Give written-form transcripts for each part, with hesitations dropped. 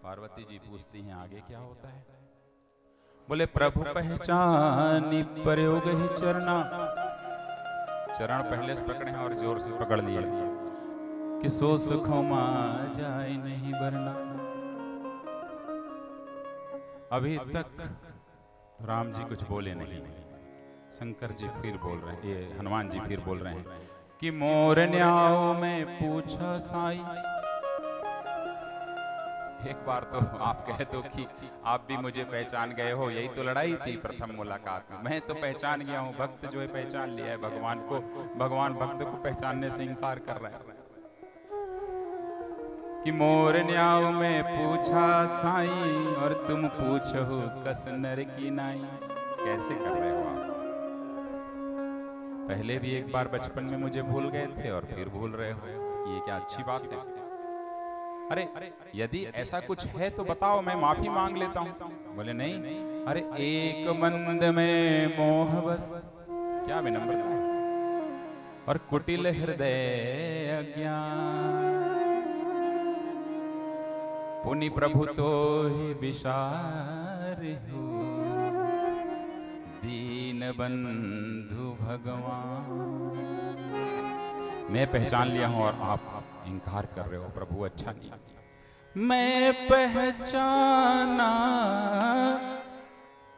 पार्वती जी पूछती हैं आगे क्या होता है। बोले प्रभु पहचानी प्रयोग ही चरना। चरण पहले से पकड़े हैं और जोर से पकड़ लिए कि सो सुखों मा जाए नहीं वरना। अभी तक राम जी कुछ बोले नहीं, शंकर जी फिर बोल रहे हैं, ये हनुमान जी फिर बोल रहे हैं कि मोर न्याओ में पूछा साई। एक बार तो आप कहे तो कि आप भी मुझे पहचान गए हो, यही तो लड़ाई थी प्रथम मुलाकात में। मैं तो पहचान गया हूं, भक्त जो है पहचान लिया है भगवान को, भगवान भक्त को पहचानने से इंकार कर रहा है कि मोर न्याव में पूछा साई और तुम पूछो कस नर की नाई। कैसे कर रहे हो आप? पहले भी एक बार बचपन में मुझे भूल गए थे और फिर भूल रहे हो, ये क्या अच्छी बात है? अरे यदि ऐसा कुछ है तो बताओ, मैं माफी मांग लेता हूं। बोले नहीं, अरे एक मंद में मोह बस, क्या विनम्रता है, और कुटिल हृदय अज्ञान। पुनि प्रभु तो ही विचार हो, दीन बंधु भगवान। मैं पहचान लिया हूं और आप इनकार कर रहे हो, प्रभु अच्छा नहीं। मैं पहचाना,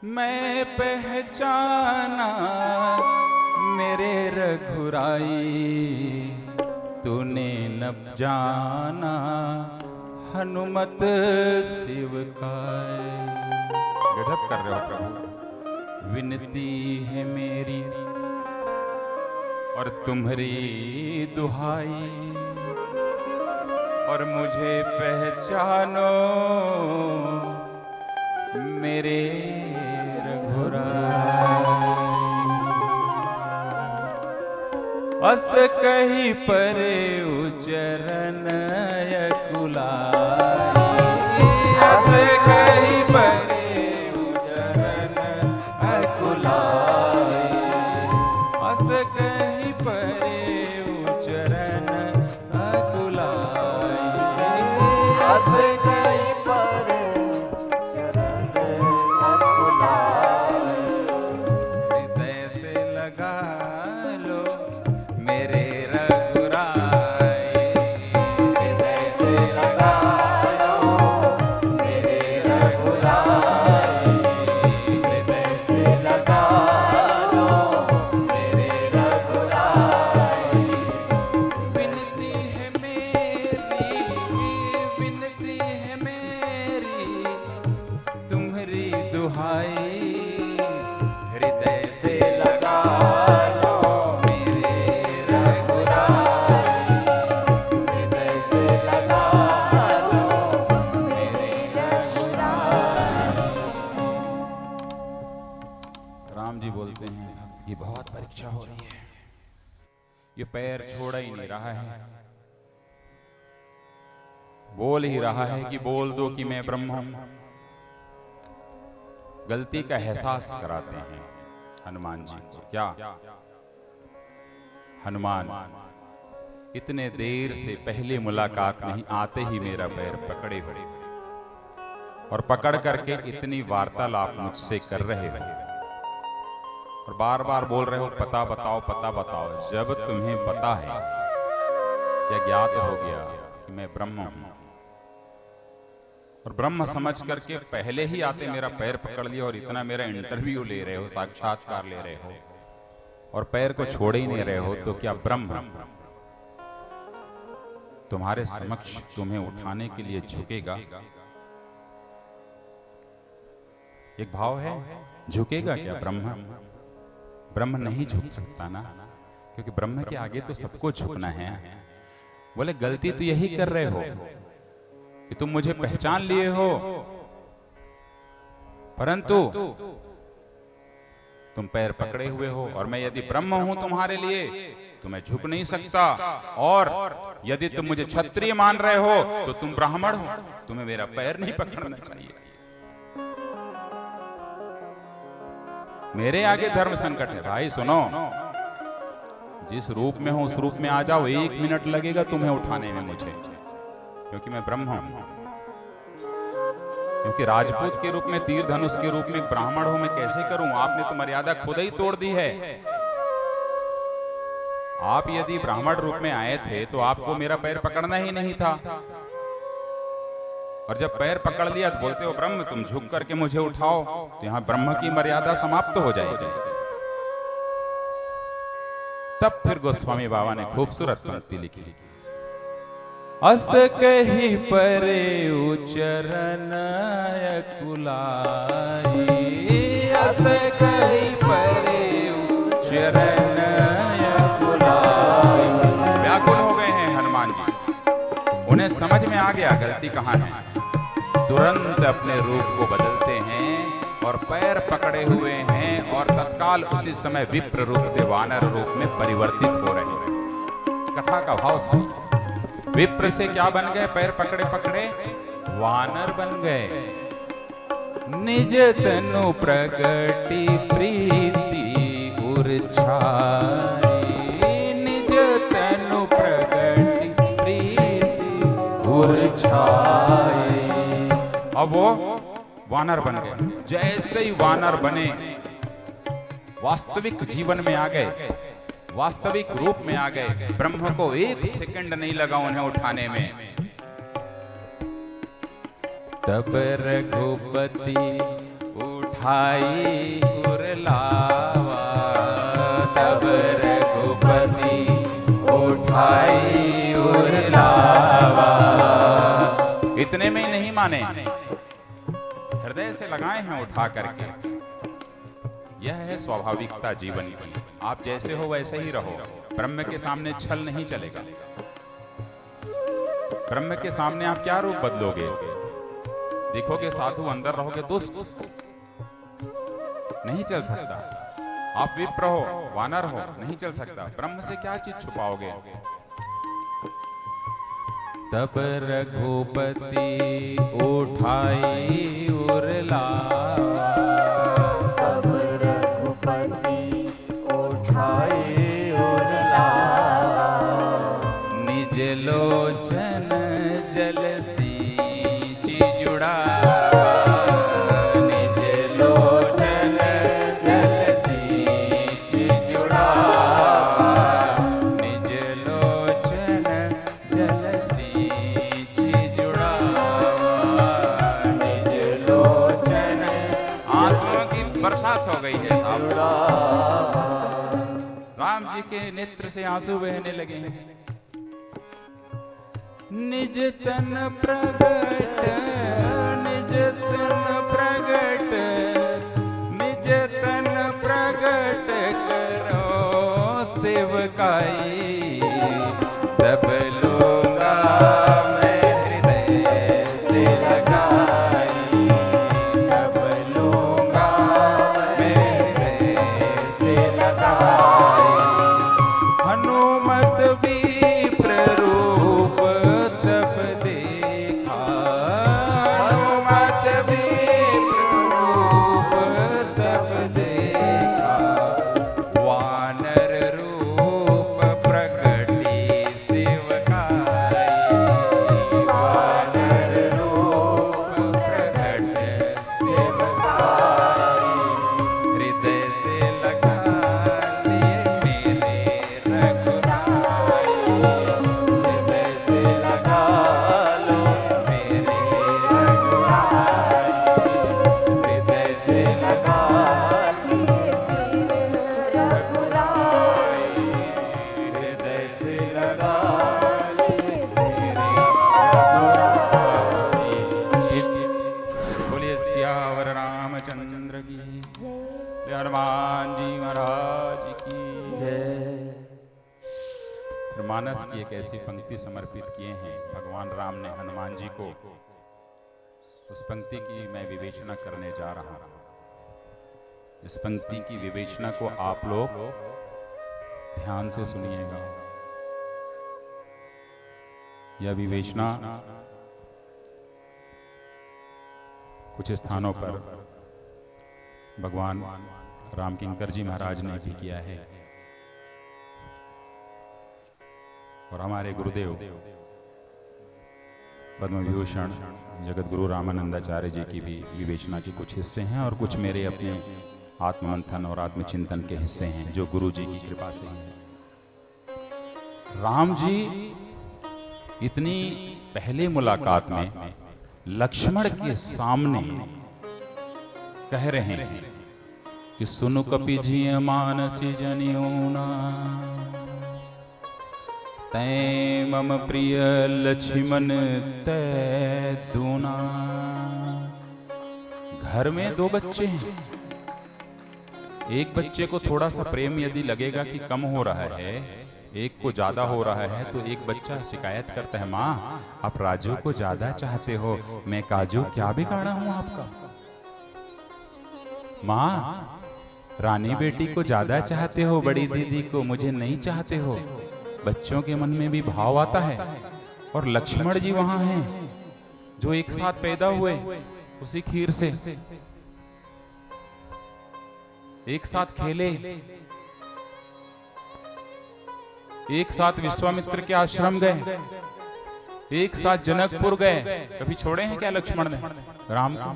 मैं पहचाना मेरे रघुराई, तूने न जाना हनुमत शिव का। गजब कर रहे हो प्रभु। विनती है मेरी और तुम्हारी दुहाई, और मुझे पहचानो मेरे रघुराई। अस कही परे उचरन अकुलाई, अस कही परे उचरन अकुलाई, अस कही परे उचरन अकुलाई, अस कही परे उचरन अकुलाई। हृदय से लगा लो मेरे रघुराई, हृदय से लगा लो मेरे रघुराई, हृदय से लगा लो मेरे रघुराई। विनती है मेरी, विनती है मेरी, तुम्हारी दुहाई, हृदय से लगा लो मेरे रघुराई, हृदय से लगा लो मेरे रघुराई। राम जी बोलते हैं भक्त की बहुत परीक्षा हो रही है, ये पैर छोड़ ही नहीं रहा है, बोल ही रहा है कि बोल दो कि मैं ब्रह्म हूं। गलती का एहसास कराते हैं हनुमान जी को। क्या हनुमान, इतने देर से पहले मुलाकात नहीं आते ही मेरा पैर पकड़े हुए और पकड़ करके इतनी वार्तालाप मुझसे कर रहे हो और बार बार बोल रहे हो पता बताओ, पता बताओ। जब तुम्हें पता है या ज्ञात हो गया कि मैं ब्रह्म हूं और ब्रह्म समझ करके पहले ही आते मेरा पैर पकड़ लिया और इतना मेरा इंटरव्यू ले रहे हो, साक्षात्कार ले रहे हो और पैर को छोड़ ही नहीं रहे हो, तो क्या ब्रह्म तुम्हारे समक्ष तुम्हें उठाने के लिए झुकेगा? एक भाव है, झुकेगा क्या ब्रह्म? ब्रह्म नहीं झुक सकता ना, क्योंकि ब्रह्म के आगे तो सबको झुकना है। बोले गलती तो यही कर रहे हो कि तुम मुझे पहचान लिए हो, परंतु तुम पैर पकड़े हुए हो और मैं यदि ब्रह्म हूं तुम्हारे लिए तो मैं झुक नहीं सकता, और यदि तुम मुझे क्षत्रिय मान रहे हो तो तुम ब्राह्मण हो, तुम्हें मेरा पैर नहीं पकड़ना चाहिए। मेरे आगे धर्म संकट है। भाई सुनो, जिस रूप में हो उस रूप में आ जाओ, 1 मिनट लगेगा तुम्हें उठाने में मुझे, क्योंकि मैं ब्रह्म हूं। क्योंकि राजपूत के रूप में, तीर धनुष के रूप में ब्राह्मण हूं, मैं कैसे करूं? आपने तो मर्यादा खुद ही तोड़ दी है। आप यदि ब्राह्मण रूप में आए थे तो आपको मेरा पैर पकड़ना ही नहीं था, और जब पैर पकड़ लिया तो बोलते हो ब्रह्म तुम झुक करके मुझे उठाओ, तो यहां ब्रह्म की मर्यादा समाप्त हो जाएगी। तब फिर गोस्वामी बाबा ने खूबसूरत पंक्ति लिखी, अस कही परे उचरण कुलाई, अस कही परे उचरण कुलाई। व्याकुल हो गए हैं हनुमान जी, उन्हें समझ में आ गया गलती कहां है। तुरंत अपने रूप को बदलते हैं और पैर पकड़े हुए हैं, और तत्काल उसी समय विप्र रूप से वानर रूप में परिवर्तित हो रहे हैं। कथा का भाव सुनो। विप्र से क्या बन गए? पैर पकड़े पकड़े वानर बन गए। निज तनु प्रगति प्रीति उर्छाई, निज तनु प्रगति प्रीति उर्छाई। अब वो वानर बन गए। जैसे ही वानर बने वास्तविक जीवन में आ गए, वास्तविक रूप में आ गए। ब्रह्म को एक सेकंड नहीं लगा उन्हें उठाने में। तब रघुपति उठाई उरलावा, तब रघुपति उठाई उरलावा। इतने में ही नहीं माने, हृदय से लगाए हैं उठा करके। यह है स्वाभाविकता जीवन की। आप जैसे हो वैसे ही रहो। ब्रह्म के सामने छल नहीं चलेगा। ब्रह्म के सामने आप क्या रूप बदलोगे? देखोगे साधु, अंदर रहोगे दुष्ट, नहीं चल सकता। आप विप्र हो, वानर हो, नहीं चल सकता। ब्रह्म से क्या चीज छुपाओगे? तब रघुपति उठाई उरलावा, तब रघुपति उठाई उरलावा। निज लोचन जल सींचि जुड़ावा, निज लोचन जल सींचि जुड़ावा, निज लोचन जल सींचि जुड़ावा, निज लोचन। आंसुओं की बरसात हो गई है साहब। राम जी के नेत्र से आंसू बहने लगे हैं। निज तन प्रगट, निज तन प्रगट, निज तन प्रगट करो सेवकाई। तब लूंगा मैं हृदय से लगाई, तब लूंगा मैं हृदय से लगाई। हनुमत विप्र रूप तब देखा, हनुमत विप्र रूप तब देखा। वानर रूप प्रगटी सेवकाई, वानर रूप प्रगट सेवकाई। हृदय से लगा लिए मेरे रघुराई, हृदय से लगा लो मेरे रघुराई, हृदय से लगा लिए मेरे रघुराई, हृदय से लगा लिए मेरे रघुराई। बोलिए सियावर रामचंद्र की जय, हनुमान जी महाराज की जय। फिर मानस की एक ऐसी पंक्ति समर्पित किए हैं भगवान राम ने हनुमान जी को। उस पंक्ति की मैं विवेचना करने जा रहा हूं। इस पंक्ति की विवेचना को आप लोग ध्यान से सुनिएगा। यह विवेचना कुछ स्थानों पर भगवान राम किंकर जी महाराज ने भी किया है, और हमारे गुरुदेव पद्म विभूषण जगत गुरु रामानंदाचार्य जी की भी विवेचना के कुछ हिस्से हैं और कुछ मेरे अपने आत्ममंथन और आत्मचिंतन के हिस्से हैं जो गुरु जी की कृपा से हैं। राम जी इतनी पहले मुलाकात में लक्ष्मण के सामने कह रहे हैं कि सुनु कपि जिय मानसी जनियोना तै मम प्रिय लक्ष्मण तै दूना। घर में दो बच्चे हैं, एक बच्चे को थोड़ा सा प्रेम यदि लगेगा कि कम हो रहा है, एक को ज्यादा हो रहा है, तो एक बच्चा शिकायत करता है, माँ आप राजू को ज्यादा चाहते हो, मैं काजू क्या बिगाड़ा हूं आपका। माँ रानी बेटी को ज्यादा चाहते हो, बड़ी दीदी को मुझे नहीं चाहते हो। बच्चों के मन में भी भाव आता है। और लक्ष्मण जी वहां हैं जो एक साथ पैदा हुए उसी खीर से, एक साथ खेले, एक साथ विश्वामित्र के आश्रम गए, एक साथ जनकपुर गए। कभी छोड़े हैं क्या लक्ष्मण ने राम को?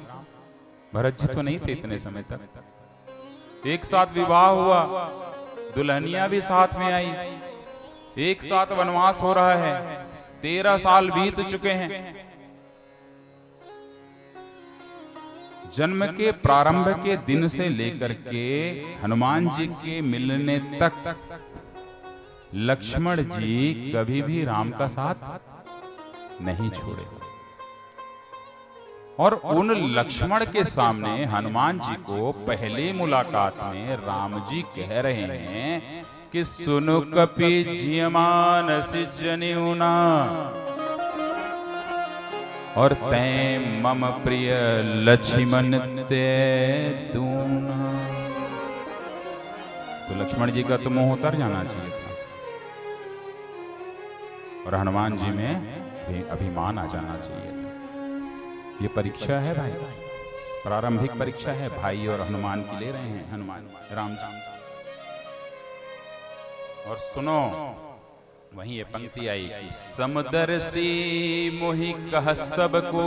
भरत जी तो नहीं थे इतने समय तक। एक साथ विवाह हुआ, दुल्हनिया भी साथ में आई, एक साथ वनवास हो रहा है, 13 साल बीत चुके हैं। जन्म के प्रारंभ के दिन से लेकर के हनुमान जी के मिलने तक लक्ष्मण जी कभी भी राम का साथ नहीं छोड़े। और उन लक्ष्मण के सामने हनुमान जी को पहली मुलाकात में राम जी कह रहे हैं कि सुनु कपि जिय मानसी जनियोना और तै मम प्रिय लक्ष्मण तै दूना। तो लक्ष्मण जी का तो मोह उतर जाना चाहिए था और हनुमान जी में अभिमान आ जाना चाहिए था। ये परीक्षा है भाई, प्रारंभिक परीक्षा है, भाई और हनुमान की ले रहे हैं हनुमान राम जी। और सुनो वहीं ये पंक्ति आई कि समदर्शी मोहि कह सब को।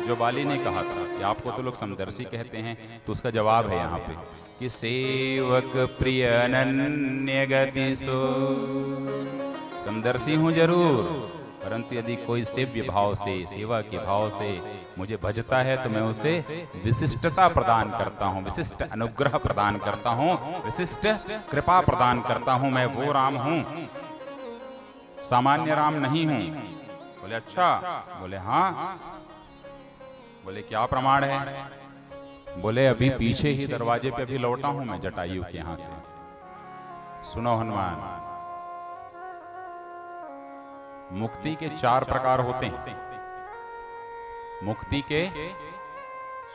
जो बाली ने कहा था कि आपको तो लोग समदर्शी कहते हैं, तो उसका जवाब है यहाँ पे कि सेवक प्रिय अनन्य गति सो। समदर्शी हूं जरूर, परंतु यदि कोई सेव्य भाव से, सेवा के भाव से मुझे भजता है तो मैं उसे विशिष्टता प्रदान करता हूँ, विशिष्ट अनुग्रह प्रदान करता हूँ, विशिष्ट कृपा प्रदान करता हूँ। मैं वो राम हूँ, सामान्य राम नहीं हूँ। बोले अच्छा? बोले हाँ। बोले क्या प्रमाण है? बोले अभी पीछे ही दरवाजे पे अभी लौटा हूं मैं जटायु के यहां से। सुनो हनुमान, मुक्ति के 4 प्रकार होते हैं। मुक्ति के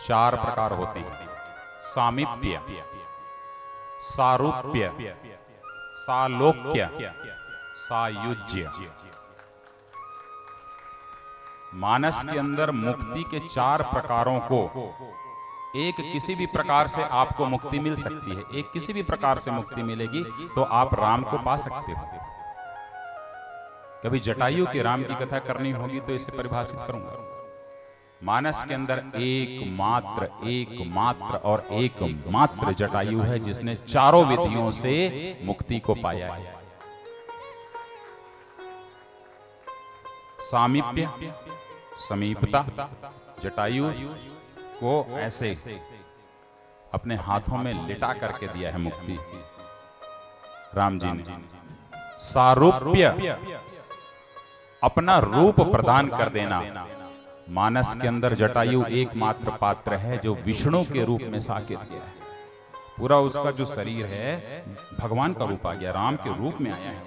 4 प्रकार होते हैं। सामीप्य, सारूप्य, सालोक्य, सायुज्य। मानस के अंदर मुक्ति के 4 प्रकारों को एक किसी भी प्रकार से आपको मुक्ति मिल सकती है, एक किसी भी प्रकार से मुक्ति मिलेगी तो आप राम को पा सकते हो। कभी जटायु के राम की कथा करनी होगी तो इसे परिभाषित करूंगा। मानस के अंदर एकमात्र और एकमात्र जटायु है जिसने चारों विधियों से मुक्ति को पाया है। सामीप्य, समीपता, जटायु को ऐसे अपने हाथों में लिटा करके दिया है मुक्ति राम जी ने। सारूप्य, अपना रूप प्रदान कर देना। मानस के अंदर जटायु एकमात्र पात्र है जो विष्णु के रूप में साकित किया है। पूरा उसका जो शरीर है भगवान का रूप आ गया, राम के रूप में आया है।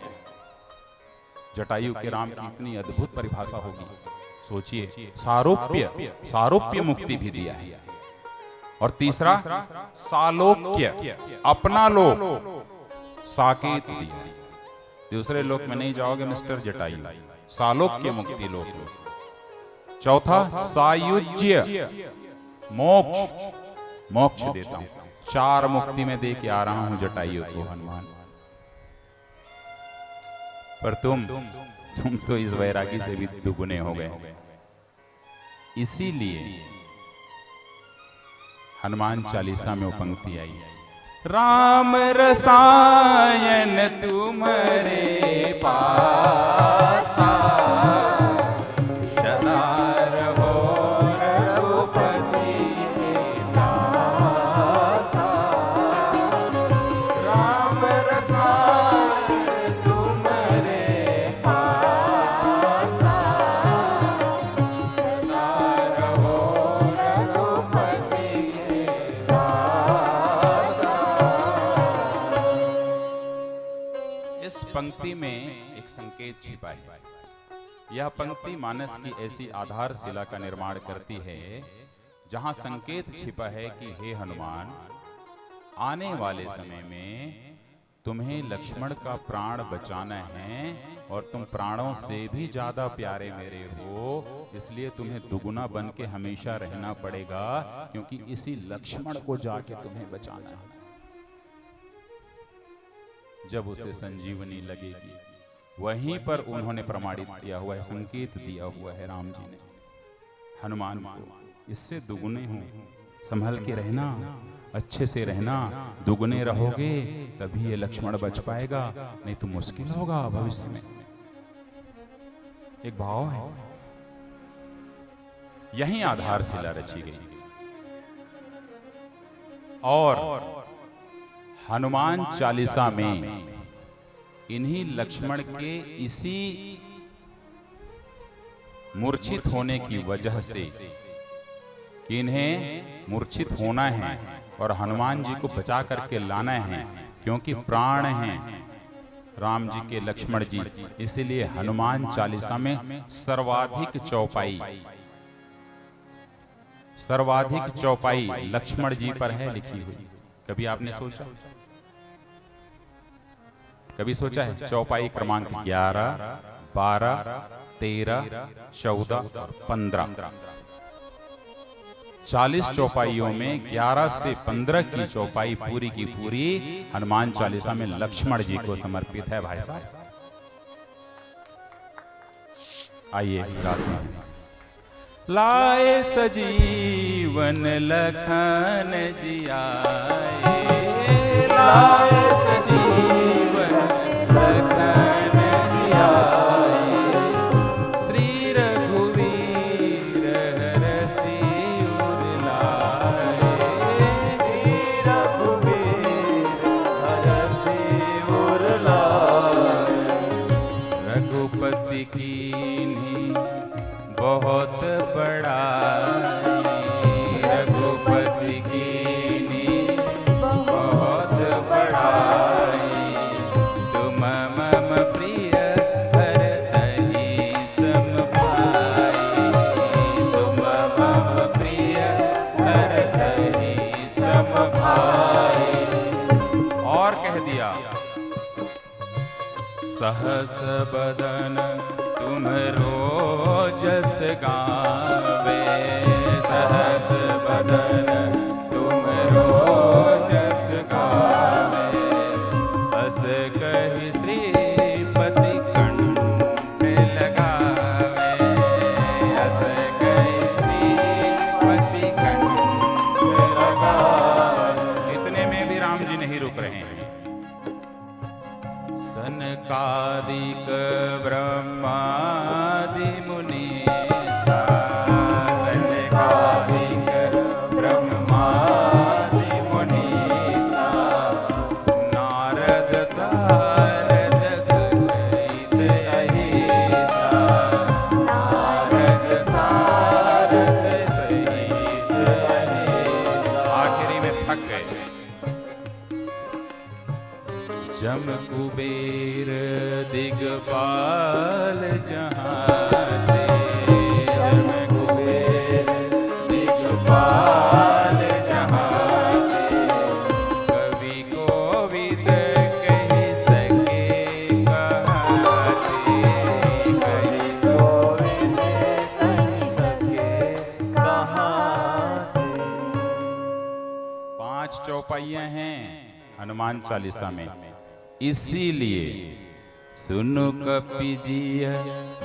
जटायु के राम की इतनी अद्भुत परिभाषा होगी, सोचिए। सारूप्य, सारूप्य मुक्ति भी दिया है। और तीसरा सालोक्य, अपना लोक साकेत दिया। दूसरे लोक में नहीं जाओगे मिस्टर जटायु, सालोक्य मुक्ति लोक। चौथा सायुज्य, मोक्ष, मोक्ष देता हूं। 4 मुक्ति में दे के आ रहा हूं जटायु को हनुमान। पर तुम तुम तो इस वैरागी से भी दुगुने हो गए। इसीलिए हनुमान चालीसा में वो पंक्ति आई, राम रसायन तुम्हारे पासा, सदा रहो रघुपति दासा। राम रसायन तुम्हारे पासा, सदा रहो रघुपति दासा। इस पंक्ति में एक संकेत छिपा है। यह पंक्ति मानस की ऐसी आधारशिला का निर्माण करती है जहां संकेत छिपा है कि हे हनुमान, आने वाले समय में तुम्हें लक्ष्मण का प्राण बचाना है और तुम प्राणों से भी ज्यादा प्यारे मेरे हो, इसलिए तुम्हें दुगुना बन के हमेशा रहना पड़ेगा, क्योंकि इसी लक्ष्मण को जाके तुम्हें बचाना है। जब उसे संजीवनी लगेगी, वहीं पर उन्होंने प्रमाणित किया हुआ है, संकेत दिया हुआ है राम जी ने हनुमान को, इससे दुगुने हो, संभल के रहना, अच्छे से रहना, दुगुने रहोगे तभी ये लक्ष्मण बच पाएगा, नहीं तो मुश्किल होगा भविष्य में। एक भाव है, यही आधारशिला रची गई। और हनुमान चालीसा में इन्हीं लक्ष्मण के इसी मूर्छित होने की वजह से कि इन्हें मूर्छित होना है और हनुमान जी को बचा करके लाना है, क्योंकि प्राण हैं राम जी के लक्ष्मण जी, इसीलिए हनुमान चालीसा में सर्वाधिक चौपाई लक्ष्मण जी पर है लिखी हुई। कभी आपने सोचा, कभी सोचा है चौपाई क्रमांक 11, 12, 13, 14 और 15, 40 चौपाइयों में 11 से 15 की चौपाई पूरी की पूरी हनुमान चालीसा में लक्ष्मण जी को समर्पित है भाई साहब। आइए लाए सजीवन लखन जी आए, लाए सजीवन लखन जी आए, श्री रघुवीर हरषि उर लाए, श्री रघुवीर हरषि उर लाए। रघुपति कीन्ही बहुत बड़ाई, रघुपति कीन्ही बहुत बड़ाई, तुम मम प्रिय भरतहि सम भाई, तुम मम प्रिय भरतहि सम भाई। और कह दिया, सहस बदन तुम्हरो जस गावे, सहस बदन तुम्हरो जस गावे, बस कहि श्रीपति कंठ लगावे, बस कहि श्रीपति कंठ लगावे। इतने में भी राम जी नहीं रुक रहे हैं। सनकादिक ब्रह्मादि मुनीसा, सनकादिक ब्रह्मादि मुनीसा, नारद सारद सहित अहिसा, नारद सारद सहित अहिसा। आखिरी में थक गए। जम कुबेर दिगपाल जहाते, जम कुबेर दिगपाल जहाते, कवि कोविद कहि सके कहाते, कवि कोविद कहि सके कहाते। 5 चौपाइयां हैं हनुमान चालीसा में, इसीलिए सुनु कपिजिय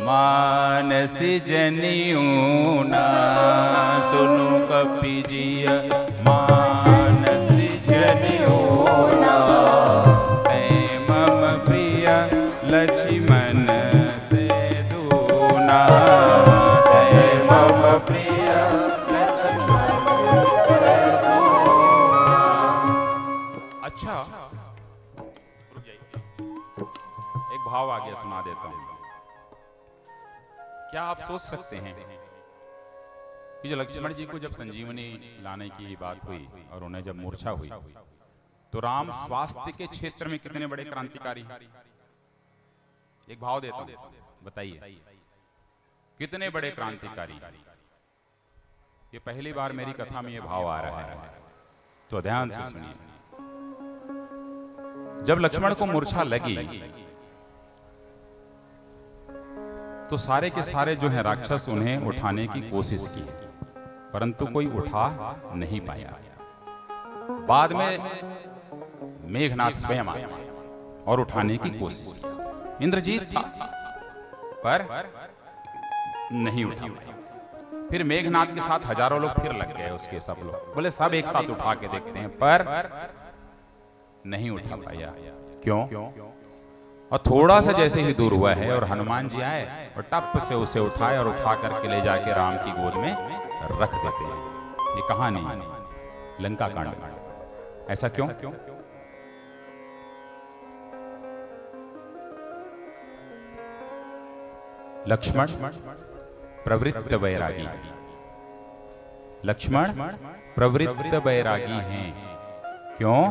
मानसी जनियूना, सुनु कपिजिय मानसी जनियूना, ते मम प्रिय लक्ष्मण ते दूना, ते मम प्रिय लक्ष्मण ते दूना। अच्छा, एक भाव आगे सुना देता हूं। क्या आप सोच सकते हैं कि जो लक्ष्मण जी को जब संजीवनी लाने की बात हुई और उन्हें जब मूर्छा हुई, तो राम स्वास्थ्य के क्षेत्र में कितने बड़े क्रांतिकारी हैं? एक भाव देता हूं, बताइए कितने बड़े क्रांतिकारी। ये पहली बार मेरी कथा में ये भाव आ रहा है, तो ध्यान से सुनिए। जब लक्ष्मण को मूर्छा लगी तो सारे के सारे जो है राक्षस उन्हें उठाने की कोशिश की, परंतु कोई उठा नहीं पाया। बाद में मेघनाथ स्वयं आया और उठाने की कोशिश की। इंद्रजीत था पर नहीं उठा पाया। फिर मेघनाथ के साथ हजारों लोग फिर लग गए उसके, सब लोग बोले सब एक साथ उठा के देखते हैं, पर नहीं उठा पाया। क्यों? और थोड़ा सा जैसे ही दूर हुआ है और हनुमान जी आए और टप से उसे उठाए और उठा करके ले जाके राम की गोद में रख देते हैं। ये कहानी लंका कांड। ऐसा क्यों? लक्ष्मण प्रवृत्त वैरागी, लक्ष्मण प्रवृत्त वैरागी हैं। क्यों?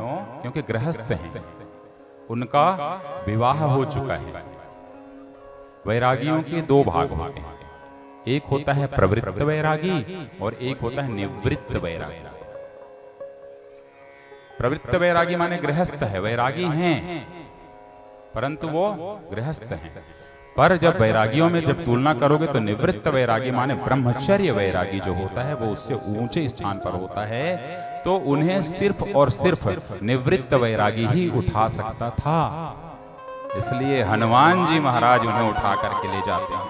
क्योंकि गृहस्थ हैं, उनका विवाह हो चुका है। वैरागियों के दो भाग होते हैं, एक होता है प्रवृत्त वैरागी और एक होता है निवृत्त वैरागी। प्रवृत्त वैरागी माने गृहस्थ है, वैरागी हैं परंतु वो गृहस्थ हैं। पर जब वैरागियों में जब तुलना करोगे तो निवृत्त वैरागी माने ब्रह्मचर्य वैरागी जो होता है वो उससे ऊंचे स्थान पर होता है, तो उन्हें सिर्फ और सिर्फ निवृत्त वैरागी ही उठा सकता था। इसलिए हनुमान जी महाराज उन्हें उठा करके ले जाते हैं।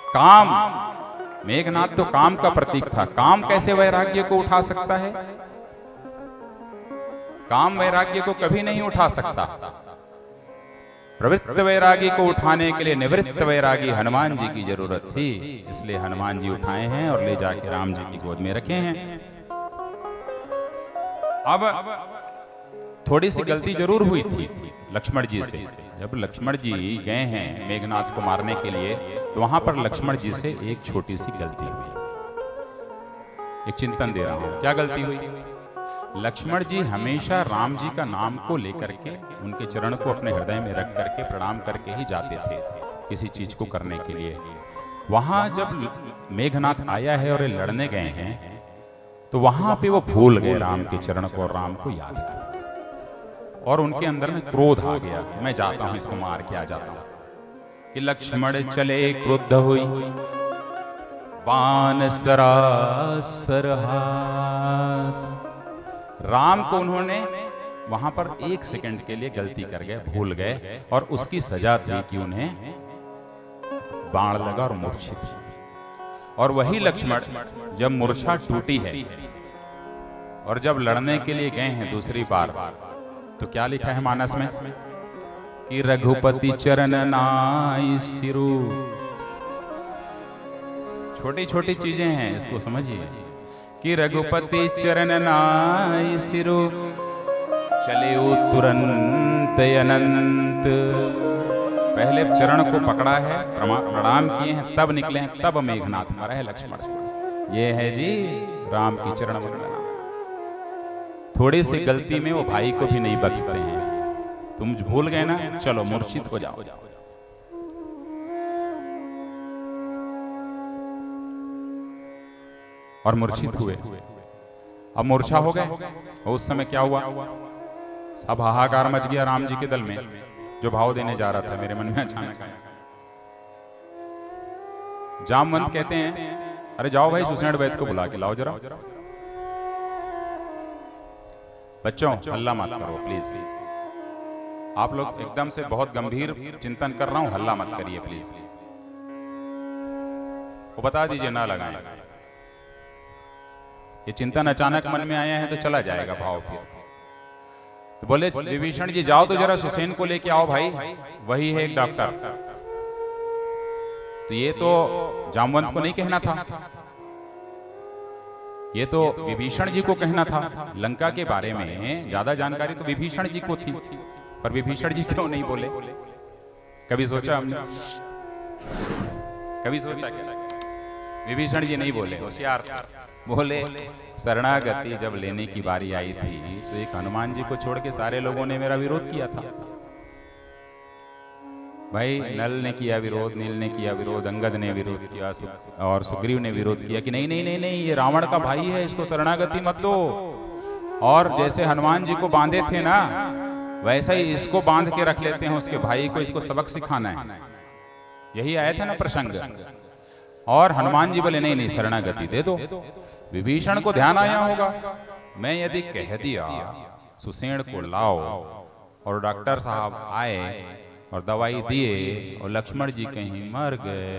काम, मेघनाथ तो काम का प्रतीक था, काम कैसे वैराग्य को उठा सकता है? काम वैराग्य को कभी नहीं उठा सकता। प्रवृत्त वैरागी को उठाने के लिए निवृत्त वैरागी हनुमान जी की जरूरत थी, इसलिए हनुमान जी उठाए हैं और ले जाके राम जी की गोद में रखे हैं। अब थोड़ी सी गलती जरूर हुई थी लक्ष्मण जी से। जब लक्ष्मण जी गए हैं मेघनाथ को मारने के लिए, तो वहां पर लक्ष्मण जी से एक छोटी सी गलती हुई। एक चिंतन दे रहा हूं, क्या गलती हुई? लक्ष्मण जी हमेशा राम जी का नाम को लेकर के उनके चरण को अपने हृदय में रख करके प्रणाम करके ही जाते थे किसी चीज को करने के लिए। वहां जब मेघनाथ आया है और ये लड़ने गए हैं, तो वहां पे वो भूल गए राम के चरण को और राम को याद कर, और उनके अंदर में क्रोध आ गया, मैं जाता हूं इसको मार के आ जाता हूं। कि लक्ष्मण चले क्रुद्ध हुई बाण सरासर हाथ। राम को उन्होंने वहां पर एक सेकंड के लिए गलती कर गए, भूल गए, और उसकी सजा थी कि उन्हें बाण लगा और मूर्छित। और वही लक्ष्मण जब मूर्छा टूटी है और जब लड़ने के लिए गए हैं दूसरी बार, तो क्या लिखा है मानस में? कि रघुपति चरण नाई सिरु। छोटी छोटी चीजें हैं, इसको समझिए। कि रघुपति चरण नाई सिरु, चले तुरंत अनंत। पहले चरण को पकड़ा है, प्रणाम किए हैं, तब निकले हैं, तब मेघनाथ मरा है लक्ष्मण से। ये है जी राम की चरण वंदना। थोड़ी सी गलती में वो भाई को भी नहीं बख्शते हैं। तुम भूल गए ना, चलो मूर्छित हो जाओ। और मूर्छित हुए। अब मूर्छा हो गए, और उस समय क्या हुआ? अब हाहाकार मच गया राम जी के दल में। जो भाव देने जा रहा था मेरे मन में अचानक आया। जामवंत कहते हैं, अरे जाओ भाई सुषेण वैद्य को बुला के लाओ जरा। बच्चों हल्ला मत करो प्लीज। आप लोग एकदम से बहुत गंभीर चिंतन कर रहा हूं, हल्ला मत करिए प्लीज। वो बता दीजिए, ना लगाएं। ये चिंतन अचानक मन में आया है तो चला जाएगा भाव। फिर तो बोले विभीषण जी जाओ तो जरा सुसेन को लेके आओ भाई, वही है एक डॉक्टर। तो ये तो जामवंत को नहीं कहना था, ये तो विभीषण जी को कहना था। लंका के बारे में ज्यादा जानकारी तो विभीषण जी को थी, पर विभीषण जी क्यों नहीं बोले? कभी सोचा हमने? कभी सोचा क्या? विभीषण जी नहीं बोले, होशियार बोले। शरणागति जब लेने की बारी आई थी तो एक हनुमान जी को छोड़ के सारे लोगों ने मेरा विरोध किया था भाई। नल ने किया विरोध, नील ने किया विरोध, अंगद ने विरोध किया, और सुग्रीव ने विरोध किया कि नहीं नहीं नहीं नहीं, ये रावण का भाई है, इसको शरणागति मत दो। और जैसे हनुमान जी को बांधे थे ना, वैसा ही इसको बांध के रख लेते हैं, उसके भाई को, इसको सबक सिखाना है। यही आया था ना प्रसंग। और हनुमान जी बोले नहीं नहीं, शरणागति दे दो। विभीषण को ध्यान आया होगा, मैं यदि कह दिया सुसेन को लाओ, और डॉक्टर साहब आए और दवाई दिए, और लक्ष्मण जी कहीं मर गए,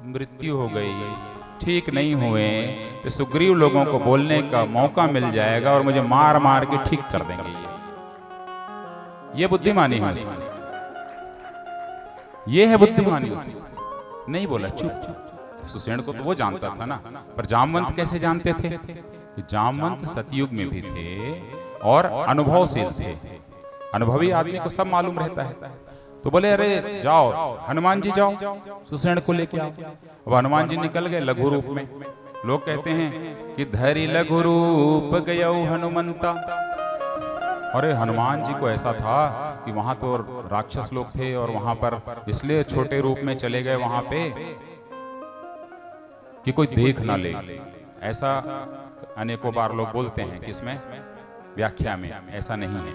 मृत्यु हो गई, ठीक नहीं हुए, तो सुग्रीव लोगों को बोलने का मौका मिल जाएगा और मुझे मार मार के ठीक कर देंगे। ये बुद्धिमानी है उसमें, ये है बुद्धिमानी उसमें। नहीं बोला, चुप चुप। सुसेन को तो वो जानता था ना, पर जामवंत कैसे जानते थे? जामवंत सतयुग में भी थे और अनुभवशील थे। अनुभवी आदमी को सब मालूम रहता है। तो बोले अरे जाओ हनुमान जी, जाओ सुसेन को लेके आओ। अब हनुमान जी निकल गए लघु रूप में। लोग कहते हैं कि धरि लघु रूप गयो हनुमंता। अरे हनुमान जी को ऐसा था कि वहां तो राक्षस लोग थे और वहां पर इसलिए छोटे रूप में चले गए वहां पे कि कोई देख ना ले। ऐसा अनेकों बार लोग बोलते हैं, किसमें? व्याख्या में। ऐसा नहीं है,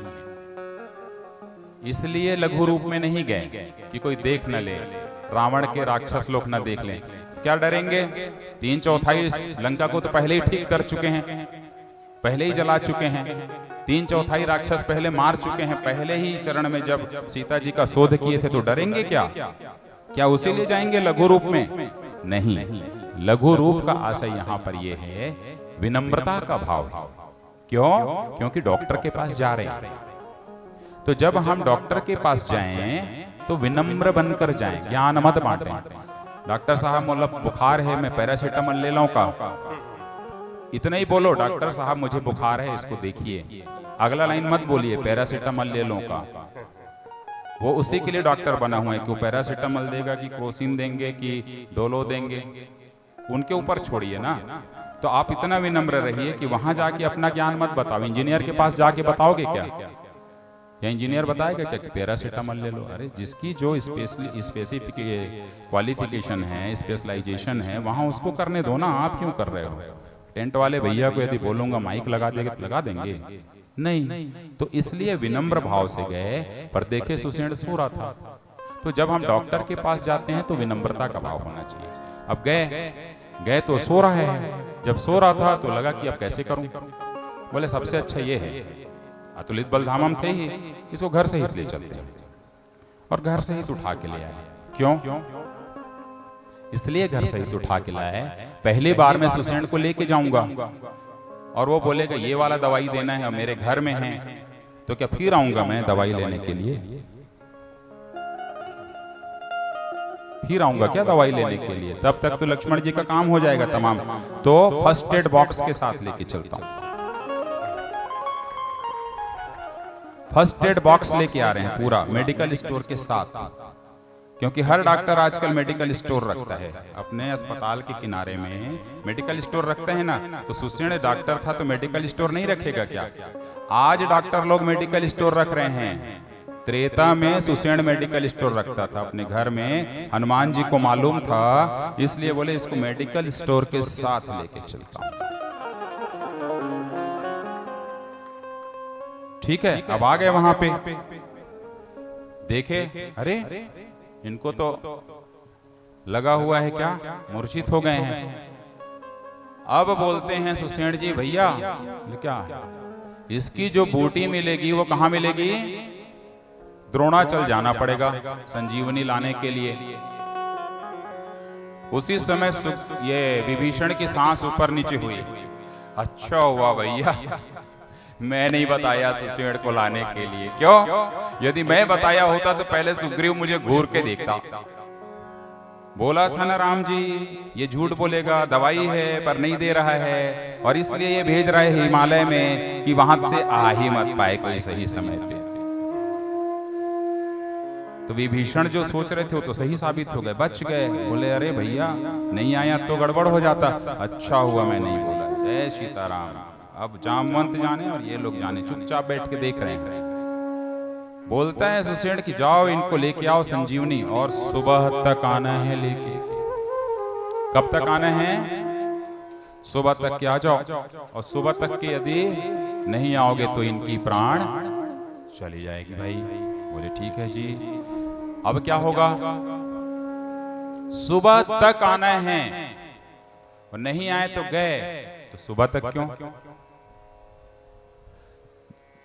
इसलिए लघु रूप में नहीं गए कि कोई देख न ले, रावण के राक्षस लोग न देख लें। क्या डरेंगे? 3/4 लंका को तो पहले ही ठीक कर चुके हैं, पहले ही जला चुके हैं, 3/4 राक्षस पहले मार चुके हैं, पहले ही चरण में जब सीता जी का शोध किए थे। तो डरेंगे क्या? क्या उसी लिए जाएंगे लघु रूप में? नहीं। लघु रूप का आशय यहाँ पर यह है विनम्रता का भाव। क्यों? क्योंकि डॉक्टर के पास जा रहे हैं। तो जब हम डॉक्टर के पास जाएं तो विनम्र बनकर जाएं, ज्ञान मत बांटें। डॉक्टर साहब मतलब बुखार है, मैं पैरासीटामोल ले लाऊं का? इतना ही बोलो, डॉक्टर साहब मुझे बुखार है, इसको देखिए। अगला लाइन मत बोलिए पैरासीटामोल ले लो का। वो उसी के लिए डॉक्टर बना हुआ है कि वो पैरासीटामोल देगा कि क्रोसिन देंगे कि डोलो देंगे, उनके ऊपर छोड़िए ना। तो आप इतना विनम्र रहिए कि वहां जाके अपना ज्ञान मत बताओ। इंजीनियर के पास जाके बताओगे क्या? या इंजीनियर बताएगा क्या पैरासीटामोल ले लो? अरे जिसकी जो स्पेसिफिक क्वालिफिकेशन है, स्पेशलाइजेशन है, वहां उसको करने दो ना। आप क्यों कर रहे हो? टेंट वाले भैया को यदि बोलूंगा माइक लगा देंगे तो लगा देंगे? नहीं। तो इसलिए विनम्र भाव से गए। पर देखे सुसेन सो रहा था। तो जब हम डॉक्टर के पास जाते हैं तो विनम्रता का भाव होना चाहिए। अब गए तो सो रहा है। जब सो रहा था तो लगा कि अब कैसे करूं? बोले सबसे अच्छा ये है, अतुलित बलधामम थे ही, इसको घर से ही ले चलते हैं। और घर से ही उठा के ले आए। क्यों? इसलिए घर से ही उठा के लाए। पहली बार मैं सुसेन को लेके जाऊंगा और वो बोलेगा ये वाला दवाई देना है और मेरे घर में है, तो क्या फिर आऊंगा मैं दवाई लेने के लिए? फिर आऊंगा क्या दवाई लेने के लिए? तब तक तो लक्ष्मण जी का काम हो जाएगा तमाम। तो फर्स्ट एड बॉक्स के साथ लेके चलता हूं। फर्स्ट एड बॉक्स लेके आ रहे हैं पूरा मेडिकल स्टोर के साथ, क्योंकि हर डॉक्टर आजकल मेडिकल स्टोर रखता है। अपने अस्पताल के किनारे में मेडिकल स्टोर रखते हैं ना। तो सुसेन डॉक्टर था तो मेडिकल स्टोर नहीं रखेगा क्या? आज डॉक्टर लोग मेडिकल स्टोर रख रहे हैं। त्रेता में सुसेन मेडिकल स्टोर रखता था अपने घर में। हनुमान जी को मालूम था, इसलिए बोले इसको मेडिकल स्टोर के साथ लेके चलता हूं। ठीक है, अब आ गए वहां पे। देखे अरे इनको तो लगा हुआ है, क्या मूर्छित हो गए हैं। अब बोलते हैं सुसेन जी भैया क्या इसकी जो बूटी मिलेगी वो कहां मिलेगी? द्रोणाचल जाना पड़ेगा संजीवनी लाने के लिए। उसी समय ये विभीषण की सांस ऊपर नीचे हुई। अच्छा हुआ भैया मैं नहीं बताया सुषेण को लाने के लिए। क्यों? यदि मैं बताया होता तो पहले सुग्रीव मुझे घूर के देखता। बोला था ना राम जी ये झूठ बोलेगा, दवाई है पर नहीं दे रहा है, और इसलिए ये भेज रहा है हिमालय में कि वहां से आ ही मत पाए कोई सही समय पे। तो विभीषण जो सोच रहे थे वो तो सही साबित हो गए, बच गए। बोले अरे भैया नहीं आया तो गड़बड़ हो जाता। अच्छा हुआ मैं नहीं बोला। जय सीताराम। अब जामवंत जाने और ये लोग जाने, चुपचाप बैठ के देख रहे हैं। बोलता है सुषेण की जाओ इनको लेके आओ संजीवनी, और सुबह तक आना है लेके। कब तक आना है? सुबह तक के आ जाओ, और सुबह तक के यदि नहीं आओगे तो इनकी प्राण चली जाएगी भाई। बोले ठीक है जी। अब क्या होगा? सुबह तक आना है और नहीं आए तो गए। तो सुबह तक क्यों?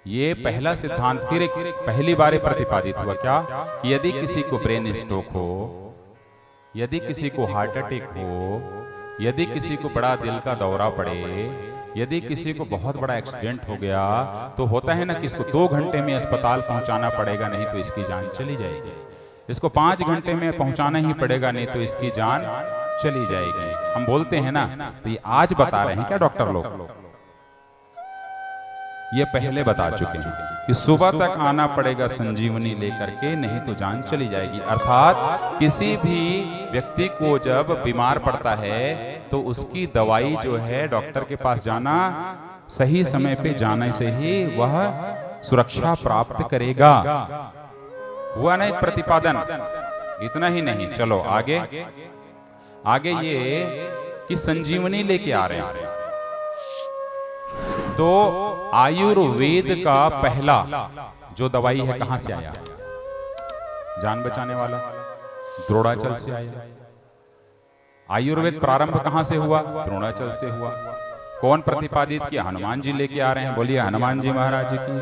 ये पहला सिद्धांत फिर एक पहली बार प्रतिपादित हुआ। क्या? कि यदि किसी को ब्रेन स्ट्रोक हो, यदि किसी को हार्ट अटैक हो, यदि किसी को बड़ा दिल का दौरा पड़े, यदि किसी को बहुत बड़ा एक्सीडेंट हो गया, तो होता है ना कि इसको 2 घंटे में अस्पताल पहुंचाना पड़ेगा, नहीं तो इसकी जान चली जाएगी। इसको 5 घंटे में पहुंचाना ही पड़ेगा, नहीं तो इसकी जान चली जाएगी। हम बोलते हैं ना, तो ये आज बता रहे हैं क्या डॉक्टर लोग? ये पहले बता चुके हैं कि सुबह तक आना पड़ेगा संजीवनी लेकर के, नहीं तो जान चली जाएगी। अर्थात किसी भी व्यक्ति को जब बीमार पड़ता है तो उसकी दवाई जो है डॉक्टर के पास जाना, सही समय पे जाने से ही वह सुरक्षा प्राप्त करेगा। हुआ ना एक प्रतिपादन। इतना ही नहीं, चलो आगे। आगे ये कि संजीवनी लेके आ रहे हैं, तो आयुर्वेद का पहला जो दवाई है कहां से आया? जान बचाने वाला द्रोणाचल से आया। आयुर्वेद प्रारंभ कहां से हुआ? द्रोणाचल से हुआ। कौन प्रतिपादित किया? हनुमान जी लेके आ रहे हैं। बोलिए हनुमान जी महाराज की।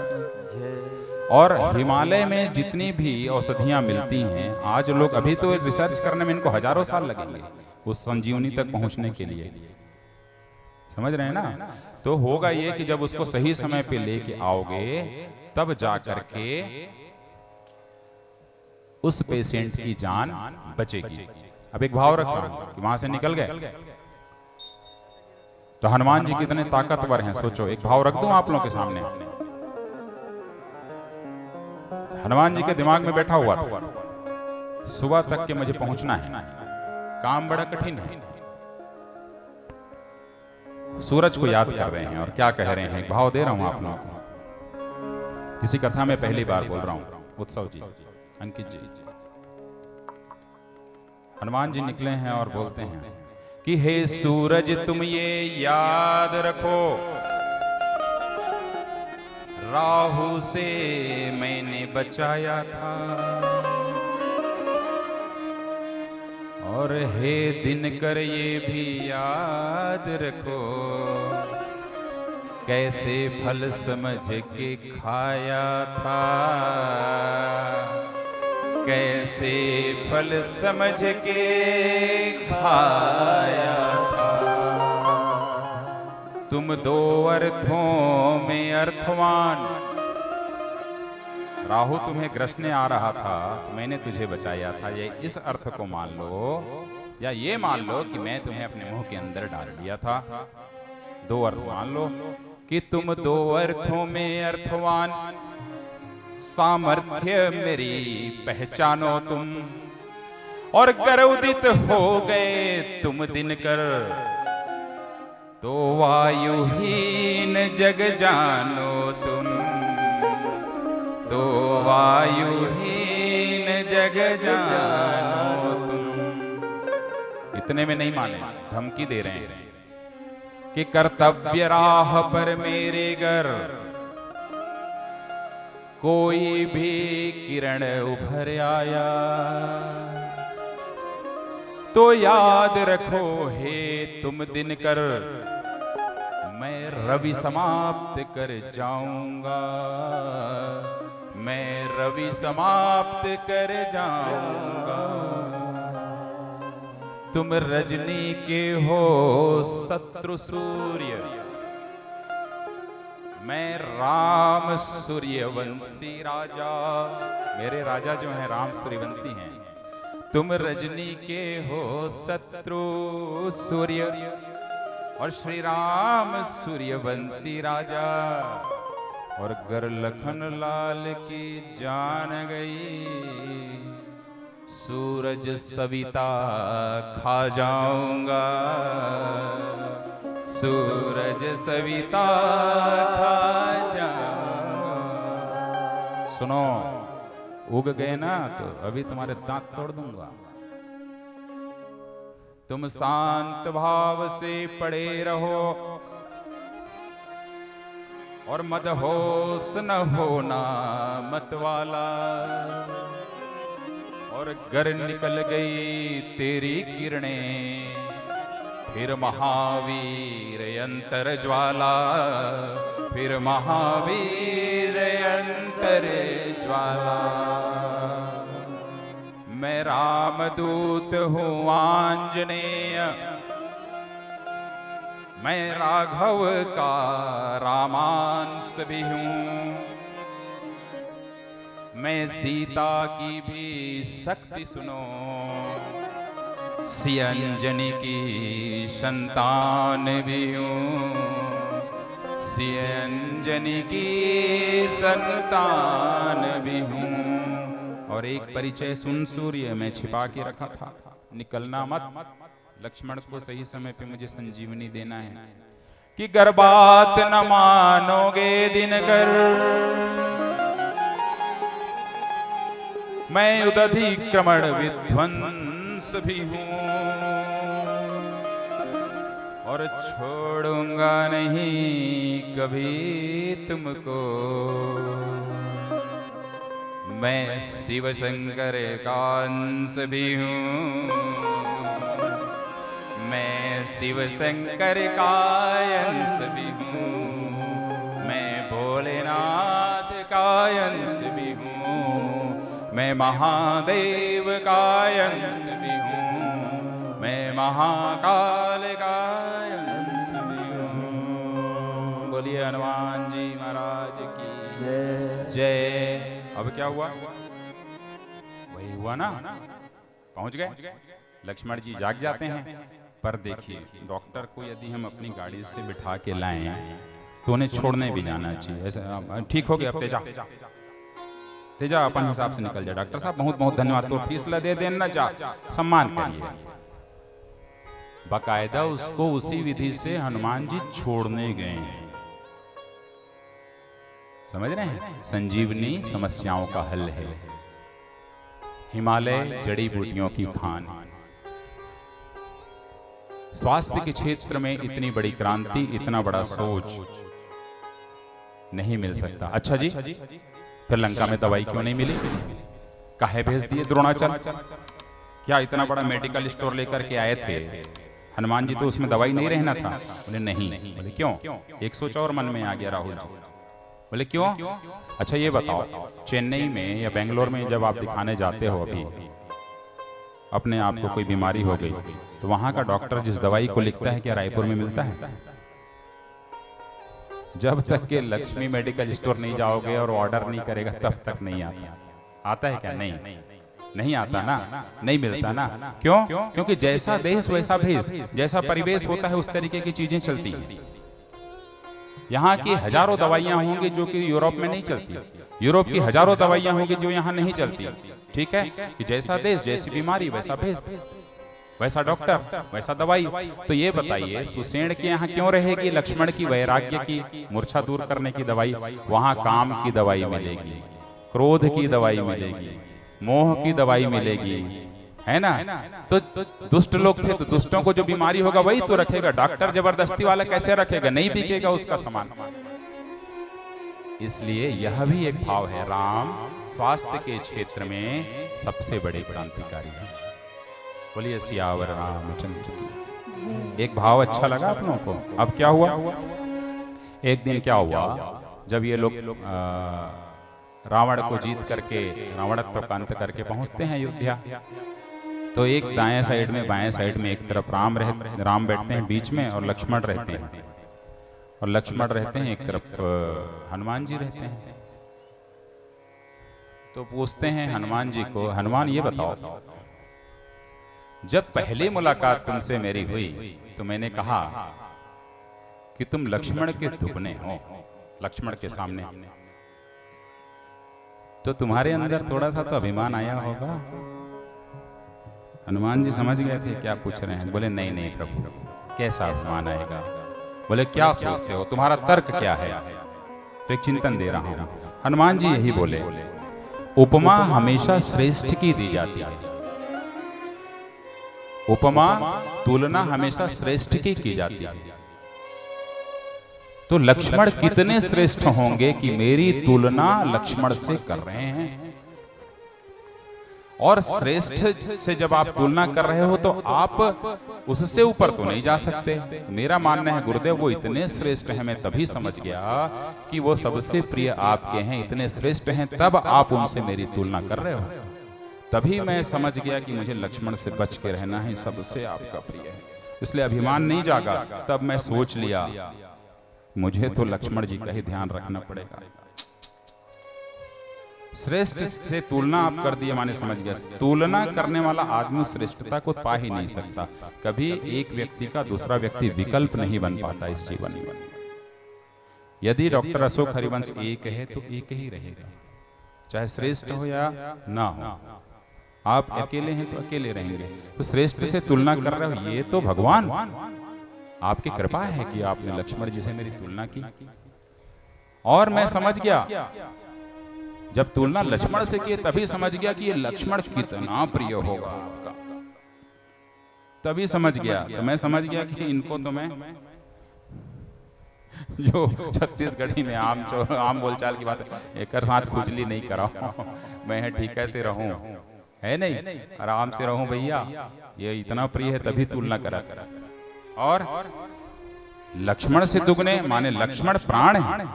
और हिमालय में जितनी भी औषधियां मिलती हैं, आज लोग अभी तो रिसर्च करने में इनको हजारों साल लगेंगे उस संजीवनी तक पहुंचने के लिए। समझ रहे हैं ना? तो होगा ये कि जब उसको सही समय पे लेके आओगे तब जा करके उस पेशेंट की जान बचेगी। अब एक भाव रख रहा हूं कि वहां से निकल गए तो हनुमान जी कितने ताकतवर हैं, सोचो। एक भाव रख दूं आप लोगों के सामने। हनुमान जी के दिमाग में बैठा हुआ था, सुबह तक के मुझे पहुंचना है, काम बड़ा कठिन है। सूरज को याद कर रहे हैं और क्या कह रहे हैं, एक भाव दे रहा हूं आप लोगों को। किसी कथा में पहली बार बोल रहा हूं। उत्सव जी, अंकित जी, हनुमान जी निकले हैं और बोलते हैं कि हे सूरज तुम ये याद रखो, राहु से मैंने बचाया था, और हे दिनकर ये भी याद रखो, कैसे फल समझ के खाया था, कैसे फल समझ के खाया था। तुम दो अर्थों में अर्थवान, राहु तुम्हें ग्रसने आ रहा था, मैंने तुझे बचाया था। ये इस अर्थ को मान लो, या ये मान लो कि मैं तुम्हें अपने मुंह के अंदर डाल दिया था। दो अर्थ मान लो कि तुम दो अर्थों में अर्थवान, सामर्थ्य मेरी पहचानो तुम, और गर्वोदित हो गए तुम दिनकर, तो वायुहीन जग जानो तुम, तो वायुहीन जग जानो तुम। इतने में नहीं माने, धमकी दे रहे हैं कि कर्तव्य राह पर मेरे घर कोई भी किरण उभर आया, तो याद रखो हे तुम दिनकर, मैं रवि समाप्त कर जाऊंगा, मैं रवि समाप्त कर जाऊंगा, तुम रजनी के हो शत्रु सूर्य, मैं राम सूर्यवंशी राजा। मेरे राजा जो हैं राम सूर्यवंशी हैं। तुम रजनी के हो शत्रु सूर्य और श्री राम सूर्यवंशी राजा। और गर लखन लाल की जान गई, सूरज सविता खा जाऊंगा, सूरज सविता खा जाऊंगा। सुनो, उग गए ना तो अभी तुम्हारे दांत तोड़ दूंगा। तुम शांत भाव से पड़े रहो और मदहोश न होना मतवाला। और गर निकल गई तेरी किरणें, फिर महावीर अंतर ज्वाला, फिर महावीर अंतर ज्वाला। मैं रामदूत हूँ आंजनेय, मैं राघव का रामांश भी हूँ, मैं सीता की भी शक्ति सुनो, सी अंजनी की संतान भी हूँ, सी अंजनी की संतान भी हूँ। और एक परिचय सुन सूर्य मैं छिपा के रखा था, निकलना मत, लक्ष्मण को सही समय पे मुझे संजीवनी देना है। कि गर बात न मानोगे दिनकर, मैं उदधिक्रमण विध्वंस भी हूँ, और छोड़ूंगा नहीं कभी तुमको, मैं शिव शंकर का अंश भी हूँ, मैं शिव शंकर का अंश भी हूँ, मैं भोलेनाथ का अंश भी हूँ, मैं महादेव का अंश भी हूँ, मैं महाकाल का अंश भी हूँ। बोलिए हनुमान जी महाराज की जय जय। अब क्या हुआ? वही हुआ ना, पहुंच गए। लक्ष्मण जी जाग जाते हैं। पर देखिए, डॉक्टर को यदि हम अपनी गाड़ी से बिठा के लाएं तो उन्हें छोड़ने भी जाना चाहिए। ऐसा ठीक हो गया, अब तेजा तेजा अपन हिसाब से निकल जाए। डॉक्टर साहब बहुत बहुत धन्यवाद, तो फीस दे देना, जा सम्मान करिए। बाकायदा उसको उसी विधि से हनुमान जी छोड़ने गए। समझ रहे हैं? संजीवनी समस्याओं का हल है, हिमालय जड़ी बूटियों की खान। स्वास्थ्य के क्षेत्र में इतनी बड़ी क्रांति, इतना बड़ा सोच नहीं मिल सकता। अच्छा जी, फिर लंका में दवाई क्यों नहीं मिली? काहे भेज दिए द्रोणाचार्य? क्या इतना बड़ा मेडिकल स्टोर लेकर के आए थे हनुमान जी, तो उसमें दवाई नहीं रहना था? बोले नहीं। बोले क्यों? एक सोच और मन में आ गया राहुल जी। बोले क्यों? अच्छा ये बताओ, चेन्नई में या बेंगलोर में जब आप दिखाने जाते हो, अभी अपने आप को कोई बीमारी हो गई, तो वहां का डॉक्टर जिस दवाई को लिखता है, क्या रायपुर में मिलता है? जब तक के लक्ष्मी मेडिकल स्टोर नहीं जाओगे और ऑर्डर नहीं करेगा, तब तक नहीं आता। आता है क्या? नहीं, नहीं आता ना, नहीं मिलता ना। क्यों? क्योंकि जैसा देश वैसा भेष, जैसा परिवेश होता है उस तरीके की चीजें चलती हैं। यहाँ की हजारों दवाइयां होंगी जो कि यूरोप में नहीं चलती, यूरोप की हजारों दवाइयां होंगी जो यहाँ नहीं चलती। ठीक है कि जैसा देश, जैसी बीमारी वैसा भेष, वैसा डॉक्टर, वैसा दवाई। तो ये बताइए, सुसेन के यहाँ क्यों रहेगी लक्ष्मण की वैराग्य की मूर्छा दूर करने की दवाई? वहां काम की दवाई मिलेगी, क्रोध की दवाई मिलेगी, मोह की दवाई मिलेगी, है ना? तो दुष्ट लोग थे, तो दुष्टों को जो बीमारी होगा वही तो रखेगा। डॉक्टर जबरदस्ती वाला कैसे रखेगा? नहीं बिकेगा उसका सामान। इसलिए यह भी एक भाव है, राम स्वास्थ्य के क्षेत्र में सबसे बड़े क्रांतिकारी हैं। बोलिए सियावर रामचंद्र की। एक भाव अच्छा लगा आप लोगों को? अब क्या हुआ? एक दिन क्या हुआ, जब ये लोग रावण को जीत करके, रावणत्व का अंत करके पहुंचते हैं अयोध्या। तो एक दाएं साइड में, बाएं साइड में एक तरफ राम बैठते हैं बीच में, और लक्ष्मण रहते हैं, और लक्ष्मण रहते हैं एक तरफ, हनुमान जी रहते हैं। तो पूछते हैं हनुमान जी को, हनुमान ये बताओ, जब पहली मुलाकात तुमसे मेरी हुई तो मैंने कहा कि तुम लक्ष्मण के दुगने हो, लक्ष्मण के सामने, तो तुम्हारे अंदर थोड़ा सा तो अभिमान आया होगा। हनुमान जी समझ गए थे क्या पूछ रहे हैं। बोले नहीं नहीं प्रभु, कैसा अभिमान आएगा। बोले क्या सोचते हो, तुम्हारा तर्क क्या है। तो एक चिंतन दे रहा हूं। हनुमान जी यही बोले, उपमा हमेशा श्रेष्ठ की दी जाती है, उपमा तुलना हमेशा श्रेष्ठ की जाती है। तो लक्ष्मण कितने श्रेष्ठ होंगे कि मेरी तुलना लक्ष्मण से कर रहे हैं। और श्रेष्ठ से जब आप तुलना कर रहे हो तो आप उससे ऊपर तो नहीं जा सकते। तो मेरा मानना है गुरुदेव वो इतने श्रेष्ठ हैं, मैं तभी समझ गया कि वो सबसे प्रिय आपके हैं, इतने श्रेष्ठ हैं, तब आप उनसे मेरी तुलना कर रहे हो। तभी मैं समझ गया कि मुझे लक्ष्मण से बच के रहना है, सबसे आपका प्रिय है। इसलिए अभिमान नहीं जागा। तब मैं सोच लिया मुझे तो लक्ष्मण जी का ही ध्यान रखना पड़ेगा। श्रेष्ठ से तुलना आप कर दिए, माने समझ गया तुलना करने वाला आदमी श्रेष्ठता को पा ही नहीं सकता। कभी एक व्यक्ति का दूसरा व्यक्ति विकल्प नहीं बन पाता इस जीवन में। यदि डॉक्टर अशोक हरिवंश एक है तो एक ही रहेगा, चाहे श्रेष्ठ हो या ना हो। आप अकेले हैं तो अकेले रहेंगे। तो श्रेष्ठ से तुलना कर रहे हो, ये तो भगवान आपकी कृपा है कि आपने लक्ष्मण जी से मेरी तुलना की। और मैं समझ गया जब तुलना लक्ष्मण से की तभी समझ गया कि ये लक्ष्मण कितना प्रिय होगा आपका, तभी समझ गया। तो मैं समझ गया कि इनको तो मैं जो छत्तीसगढ़ी में आम बोलचाल की बात है, एक साथ खुजली नहीं कराऊं, मैं ठीक कैसे रहूं, है नहीं, आराम से रहूं भैया, ये इतना प्रिय है तभी तुलना करा। और लक्ष्मण से दुगने माने लक्ष्मण प्राण है,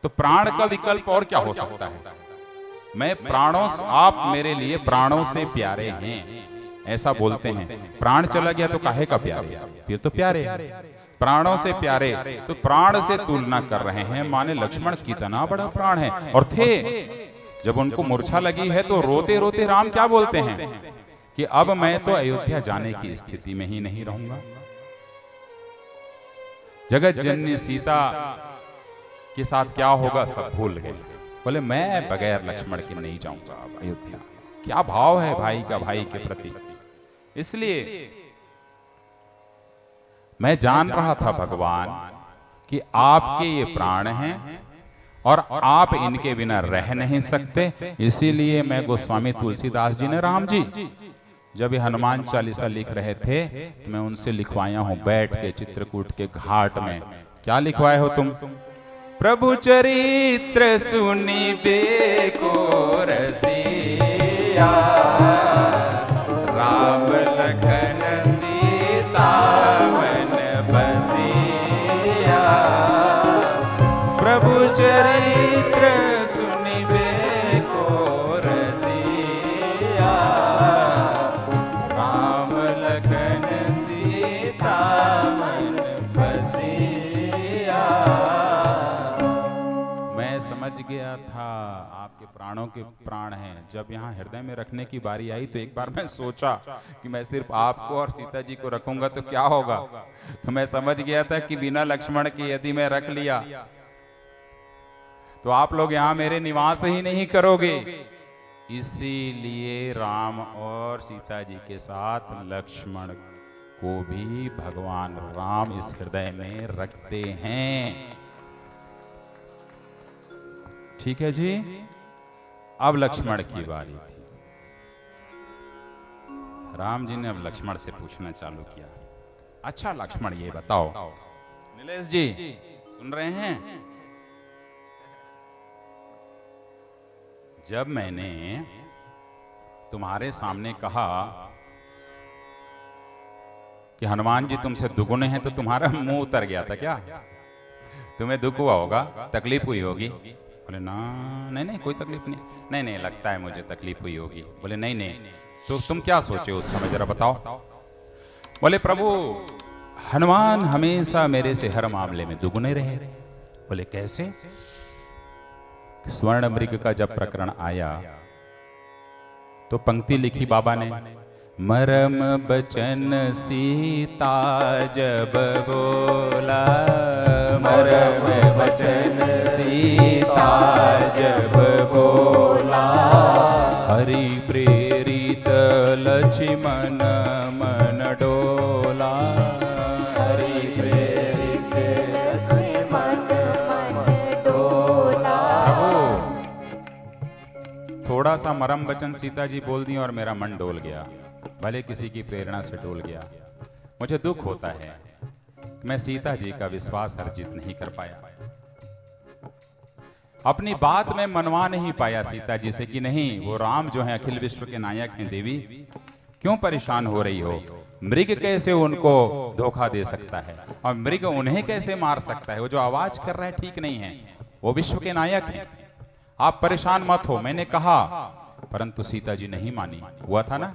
तो प्राण का विकल्प और क्या हो सकता है। मैं प्राणों, आप मेरे लिए प्राणों से प्यारे हैं ऐसा बोलते हैं। प्राण चला गया तो काहे का प्यारे, फिर तो प्यारे प्राणों से प्यारे। तो प्राण से तुलना कर रहे हैं, माने लक्ष्मण कितना बड़ा प्राण है। और थे जब उनको मूर्छा लगी है तो रोते रोते राम क्या बोलते हैं कि अब मैं तो अयोध्या जाने की स्थिति में ही नहीं रहूंगा। जगत जननी सीता के साथ क्या होगा सब भूल गए। बोले मैं बगैर लक्ष्मण के नहीं जाऊंगा अयोध्या। क्या भाव है भाई का भाई के प्रति। इसलिए मैं जान रहा था भगवान कि आपके ये प्राण हैं और आप इनके बिना रह नहीं सकते। इसीलिए मैं गोस्वामी तुलसीदास जी ने राम जी जब ये हनुमान चालीसा लिख रहे थे तो मैं उनसे लिखवाया हूं बैठ के चित्रकूट के घाट में। क्या लिखवाए हो तुम। प्रभु चरित्र सुनिबे को रसिया, राम लखन सीता मन बसिया। प्रभु चरित्र सुनिबे को रसिया, राम लखन सीता मन बसिया। मैं समझ गया था आपके प्राणों के प्राण हैं। जब यहाँ हृदय में रखने की बारी आई तो एक बार मैं सोचा कि मैं सिर्फ आपको और सीता जी को रखूंगा तो क्या होगा। तो मैं समझ गया था कि बिना लक्ष्मण के यदि मैं रख लिया तो आप लोग यहाँ मेरे निवास ही नहीं करोगे। इसीलिए राम और सीता जी के साथ लक्ष्मण को भी भगवान राम इस हृदय में रखते हैं। ठीक है जी। अब लक्ष्मण की बारी थी। राम जी ने अब लक्ष्मण से पूछना चालू किया, अच्छा लक्ष्मण ये बताओ। नीलेश जी सुन रहे हैं। जब मैंने तुम्हारे सामने कहा कि हनुमान जी तुमसे दुगुने हैं तो तुम्हारा मुंह उतर गया था क्या। तुम्हें दुख हुआ होगा, तकलीफ हुई होगी। बोले ना, नहीं नहीं कोई तकलीफ नहीं। नहीं नहीं, लगता है मुझे तकलीफ हुई होगी। बोले नहीं नहीं, तो तुम क्या सोचे उस समय जरा बताओ। बोले प्रभु हनुमान हमेशा मेरे से हर मामले में दुगुने रहे। बोले कैसे? स्वर्ण मृग का जब प्रकरण आया तो पंक्ति लिखी बाबा ने, मरम बचन सीता जब बोला, मरम बचन सीता जब बोला, हरि प्रेरित लक्ष्मण मन डोला, हरि प्रेरित लक्ष्मण मन डोला। थोड़ा सा मरम बचन सीता जी बोल दी और मेरा मन डोल गया, भले किसी की प्रेरणा से डोल गया। मुझे दुख होता है कि मैं सीता जी का विश्वास अर्जित नहीं कर पाया, अपनी बात में मनवा नहीं पाया सीता जी से कि नहीं वो राम जो है अखिल विश्व के नायक हैं। देवी क्यों परेशान हो रही हो? मृग कैसे उनको धोखा दे सकता है और मृग उन्हें कैसे मार सकता है? वो जो आवाज कर रहा है ठीक नहीं है, वो विश्व के नायक हैं, आप परेशान मत हो। मैंने कहा, परंतु सीता जी नहीं मानी। हुआ था ना,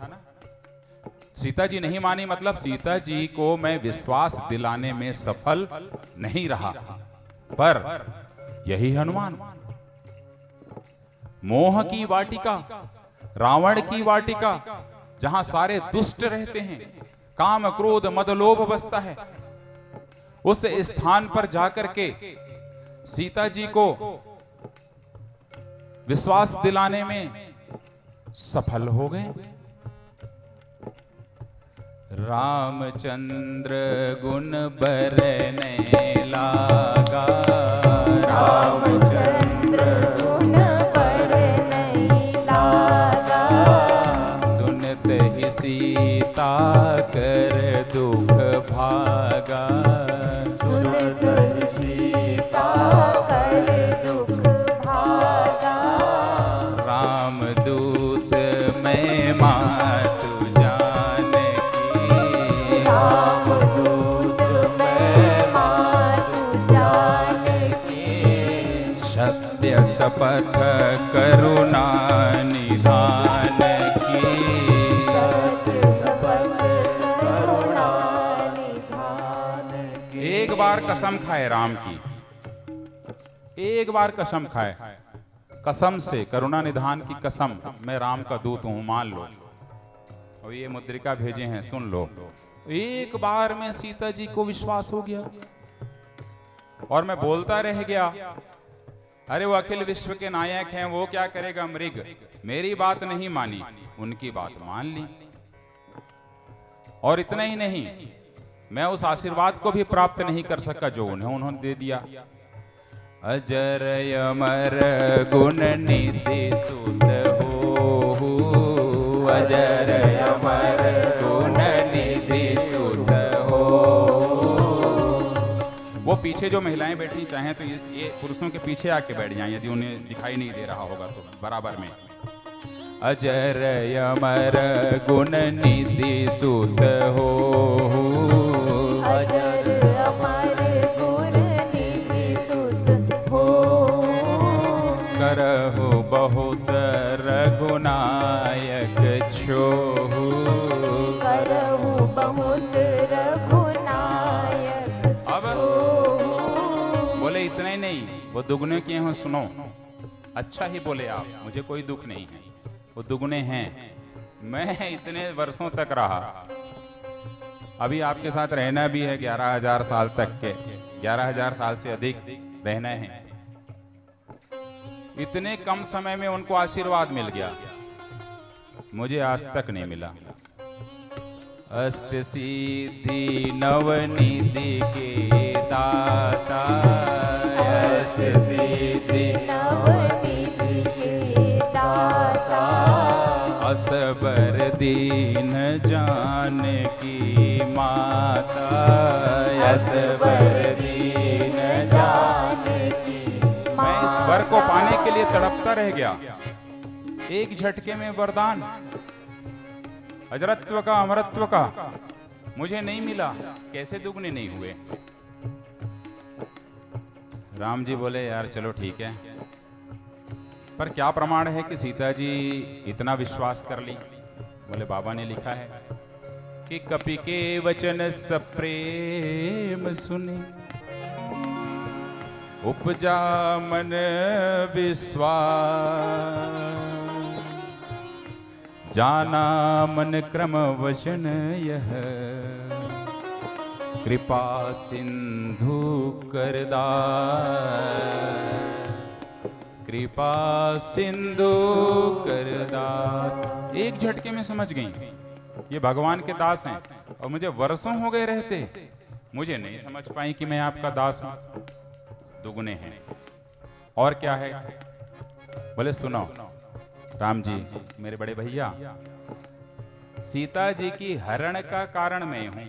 सीता जी नहीं मानी, मतलब सीता जी को मैं विश्वास दिलाने में सफल नहीं रहा। पर यही हनुमान, मोह की वाटिका, रावण की वाटिका, जहां सारे दुष्ट रहते हैं, काम क्रोध मद लोभ बसता है, उस स्थान पर जाकर के सीता जी को विश्वास दिलाने में सफल हो गए। रामचंद्र गुण बरने लागा, रामचंद्र गुण बरने लागा, सुनते ही सीता कर दुख भागा, सुनते ही सीता कर दुख भागा, रामदूत मैं मातु शपथ करुणा निधान की, एक बार कसम खाए राम की, एक बार कसम खाए, कसम से करुणा निधान की कसम, मैं राम का दूत हूं मान लो। और ये मुद्रिका भेजे हैं सुन लो। एक बार में सीता जी को विश्वास हो गया और मैं बोलता रह गया, अरे वो अखिल विश्व के नायक हैं, वो क्या करेगा मृग। मेरी बात नहीं मानी, उनकी बात मान ली। और इतना ही नहीं, मैं उस आशीर्वाद को भी प्राप्त नहीं कर सका जो उन्होंने दे दिया। अजर अमर गुण निधि सुत हो, अजर अमर गुण निधि सुत हो। वो पीछे जो महिलाएं बैठी चाहें तो ये पुरुषों के पीछे आके बैठ जाएं, यदि उन्हें दिखाई नहीं दे रहा होगा तो बराबर में। अजर अमर गुण निधि सुत हो, अजर अमर गुण निधि सुत हो, करहु बहुत रघुनायक छोहु, करहु बहुत रघुनायक। अब बोले इतना ही नहीं, वो दुगने किए हैं सुनो। अच्छा ही बोले आप, मुझे कोई दुख नहीं है, वो दुगने हैं। मैं इतने वर्षों तक रहा, अभी आपके साथ रहना भी है 11,000 साल तक के, 11,000 साल से अधिक रहना है। इतने कम समय में उनको आशीर्वाद मिल गया, मुझे आज तक नहीं मिला। अष्ट सिद्धि नवनिधि के दाता, अष्ट सिद्धि नवनिधि के दाता, असबर दीन जानकी माता, असबर दीन जानकी। मैं इस वर को पाने के लिए तड़पता रह गया, एक झटके में वरदान अजरत्व का अमरत्व का मुझे नहीं मिला, कैसे दुगने नहीं हुए। राम जी बोले यार चलो ठीक है, पर क्या प्रमाण है कि सीता जी इतना विश्वास कर ली? बोले बाबा ने लिखा है कि कपि के वचन सप्रेम सुने, उपजा मन विश्वास, जाना मन क्रम वचन यह, कृपा सिंधु करदास, कृपा सिंधु करदास। एक झटके में समझ गई ये भगवान के दास हैं, और मुझे वर्षों हो गए रहते, मुझे नहीं समझ पाई कि मैं आपका दास हूं। दुगने हैं। और क्या है? बोले सुनो राम जी, मेरे बड़े भैया, सीता जी की हरण का कारण मैं हूं,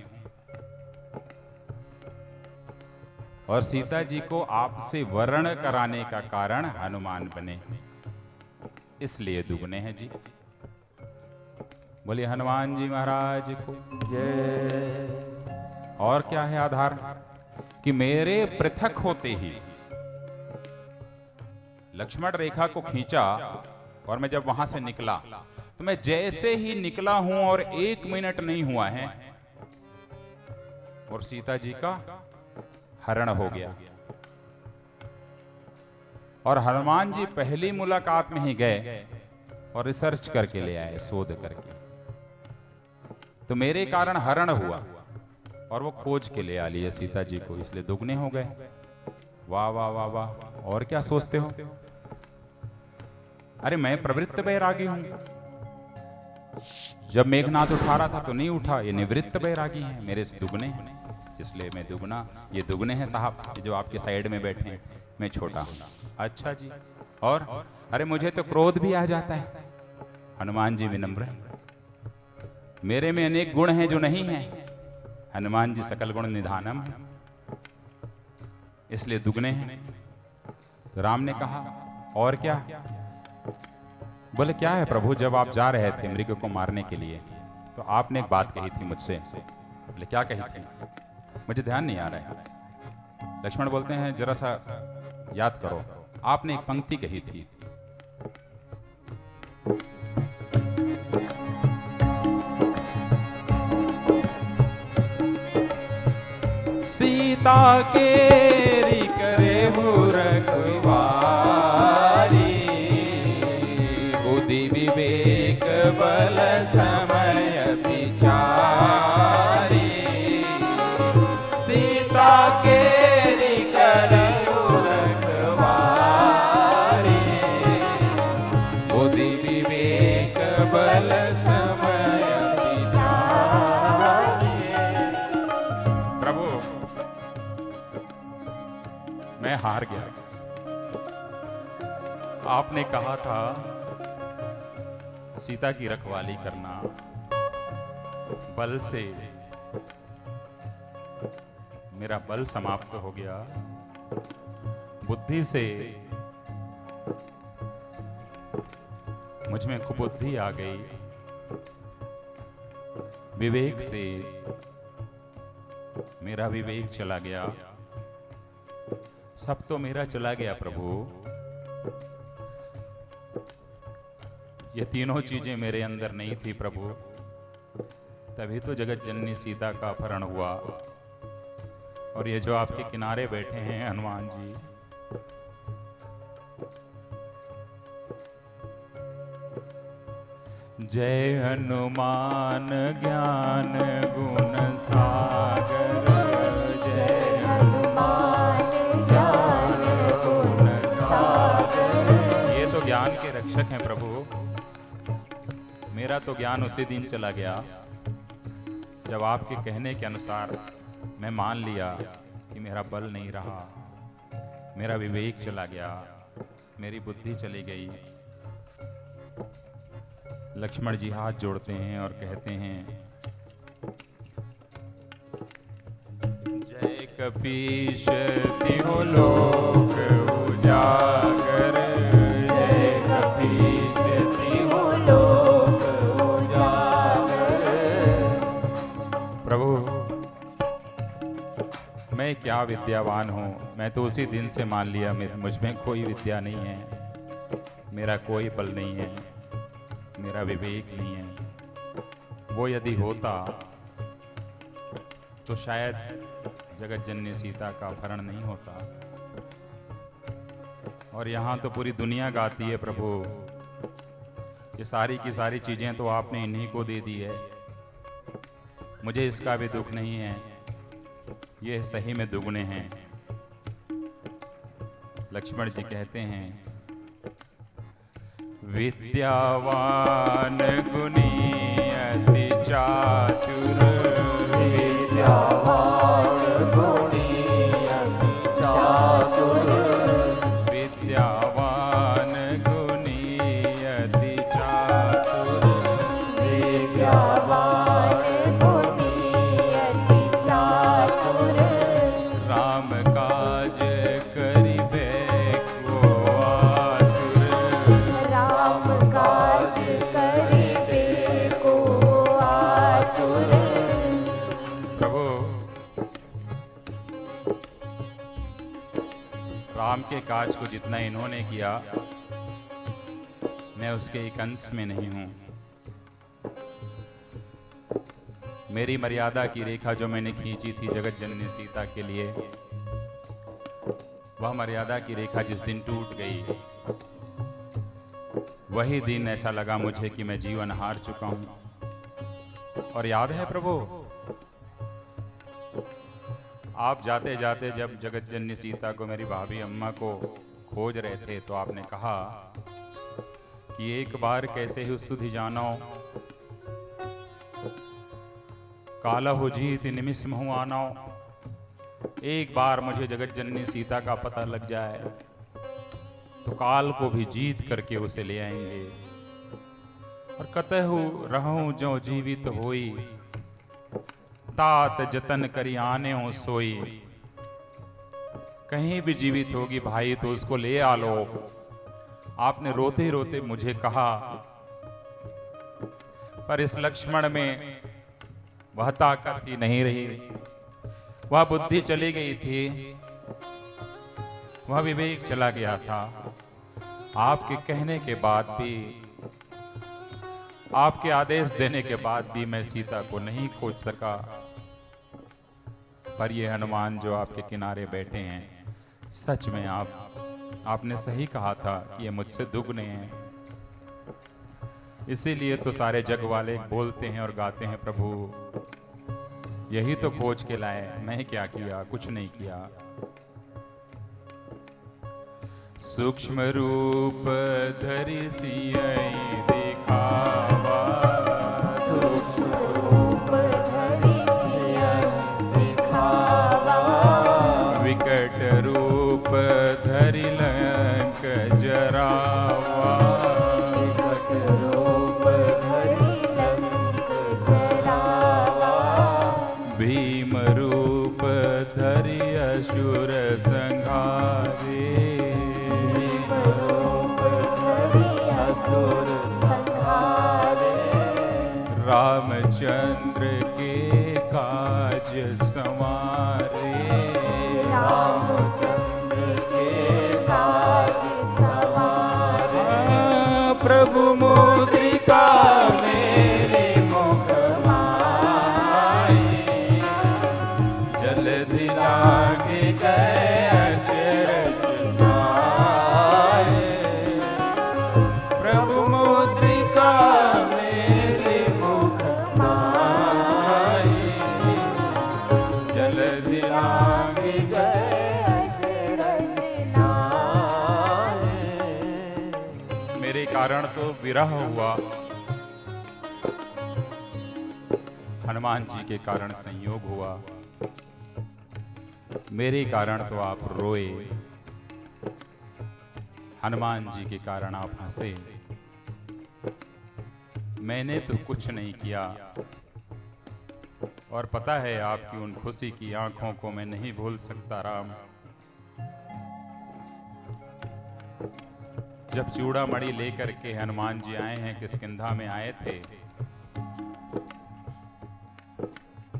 और सीता जी को आपसे वरण कराने का कारण हनुमान बने, इसलिए दुगने हैं जी। बोलिए हनुमान जी महाराज को जय। और क्या है आधार? कि मेरे पृथक होते ही लक्ष्मण रेखा को खींचा, और मैं जब वहां से निकला तो मैं जैसे ही निकला हूं और 1 मिनट नहीं हुआ है और सीता जी का हरण हो गया। और हनुमान जी पहली मुलाकात में ही गए और रिसर्च करके ले आए, शोध करके, तो मेरे कारण हरण हुआ और वो खोज के ले आ लिए सीता जी को, इसलिए दुगने हो गए। वाह वाह वाह वाह। और क्या सोचते हो? अरे मैं प्रवृत्त बैरागी हूं, जब मेघनाथ उठा रहा था तो नहीं उठा, ये निवृत्त बैरागी हैं, मेरे से दुगने हैं, इसलिए मैं दुगना, ये दुगने हैं साहब, ये जो आपके साइड में बैठे हैं, मैं छोटा हूं। अच्छा जी। और अरे मुझे तो क्रोध भी आ जाता है, हनुमान जी विनम्र हैं, मेरे में अनेक गुण हैं जो नहीं हैं, हनुमान जी सकल गुण निधानम है, इसलिए दुगने हैं। तो राम ने कहा और क्या? बोले क्या है प्रभु, जब आप जा रहे थे मृग को मारने के लिए तो आपने एक बात कही थी मुझसे। बोले क्या कही थी? मुझे ध्यान नहीं आ रहा है। लक्ष्मण बोलते हैं जरा सा याद करो, आपने एक पंक्ति कही थी, सीता केरी करे रखवारी, बुद्धि विवेक बल समय विचारी, सीता केरी करे रखवारी, बुद्धि विवेक बल समय विचारी। प्रभु मैं हार गया, आपने कहा था सीता की रखवाली करना, बल से मेरा बल समाप्त हो गया, बुद्धि से मुझ में कुबुद्धि आ गई, विवेक से मेरा विवेक चला गया, सब तो मेरा चला गया प्रभु। ये तीनों चीजें मेरे अंदर नहीं थी प्रभु, तभी तो जगत जननी सीता का अपहरण हुआ। और ये जो आपके किनारे बैठे हैं हनुमान जी, जय हनुमान ज्ञान गुण सागर, जय हनुमान ज्ञान गुण सागर। ये तो ज्ञान के रक्षक हैं प्रभु, मेरा तो ज्ञान उसी दिन चला गया जब आपके कहने के अनुसार मैं मान लिया कि मेरा बल नहीं रहा, मेरा विवेक चला गया, मेरी बुद्धि चली गई। लक्ष्मण जी हाथ जोड़ते हैं और कहते हैं जय कपीश तिहो लोक उजागर, जय कपीश तिहो लोक उजागर। प्रभु मैं क्या विद्यावान हूँ, मैं तो उसी दिन से मान लिया मुझ में कोई विद्या नहीं है, मेरा कोई बल नहीं है, मेरा विवेक नहीं है। वो यदि होता तो शायद जगत जननी सीता का अपहरण नहीं होता। और यहाँ तो पूरी दुनिया गाती है प्रभु, ये सारी की सारी चीजें तो आपने इन्हीं को दे दी है, मुझे इसका भी दुख नहीं है। ये सही में दुगने हैं। लक्ष्मण जी कहते हैं, विद्यावान गुणी अति चातुर, विद्यावान गुणी अति चातुर, विद्यावान गुणी अति चातुर, विद्यावान गुणी अति चातुर, राम काज करिबे को आतुर, राम काज करिबे को आतुर। प्रभु राम के काज को जितना इन्होंने किया, मैं उसके एक अंश में नहीं हूं। मेरी मर्यादा की रेखा जो मैंने खींची थी जगत जननी सीता के लिए, वह मर्यादा की रेखा जिस दिन टूट गई, वही दिन ऐसा लगा मुझे कि मैं जीवन हार चुका हूं। और याद है प्रभु, आप जाते जाते जब जगत जननी सीता को, मेरी भाभी अम्मा को खोज रहे थे, तो आपने कहा कि एक बार कैसे ही सुधि जानो, काला हो जीत निमिष महु आनो। एक बार मुझे जगत जननी सीता का पता लग जाए तो काल को भी जीत करके उसे ले आएंगे। और कतहु रहूं जो जीवित होई, तात जतन करी आने हो सोई। कहीं भी जीवित होगी भाई तो उसको ले आ लो। आपने रोते रोते मुझे कहा, पर इस लक्ष्मण में वह ताकत ही नहीं रही, वह बुद्धि चली गई थी, वह विवेक चला गया था। आपके कहने के बाद भी, आपके आदेश देने के बाद भी मैं सीता को नहीं खोज सका। पर ये हनुमान जो आपके किनारे बैठे हैं, सच में आपने सही कहा था कि ये मुझसे दुगने हैं। इसीलिए तो सारे जग वाले बोलते हैं और गाते हैं, प्रभु यही तो खोज के लाए, मैं क्या किया, कुछ नहीं किया। सूक्ष्म रूप धरि सियहि दिखावा, सूक्ष्म रूप धरि सियहि दिखावा, विकट रूप धरि लंक जरावा, विकट रूप धरि लंक जरावा, भीम रूप धरि असुर संहारे, भीम रूप धरि असुर संहारे, रामचंद्र के काज संवारे, रामचंद्र के काज संवारे, प्रभु मुद्रिका मेरे मुख माई, जलधि लागे गए अचरज पाए। प्रभु मुद्रिका मेरे मुख माई, जलधि लागे गए। मेरे कारण तो विरह हुआ, हनुमान जी के कारण संयोग हुआ। मेरे कारण तो आप रोए, हनुमान जी के कारण आप हंसे। मैंने तो कुछ नहीं किया, और पता है आपकी उन खुशी की आंखों को मैं नहीं भूल सकता राम। जब चूड़ामणि लेकर के हनुमान जी आए हैं, किष्किंधा में आए थे,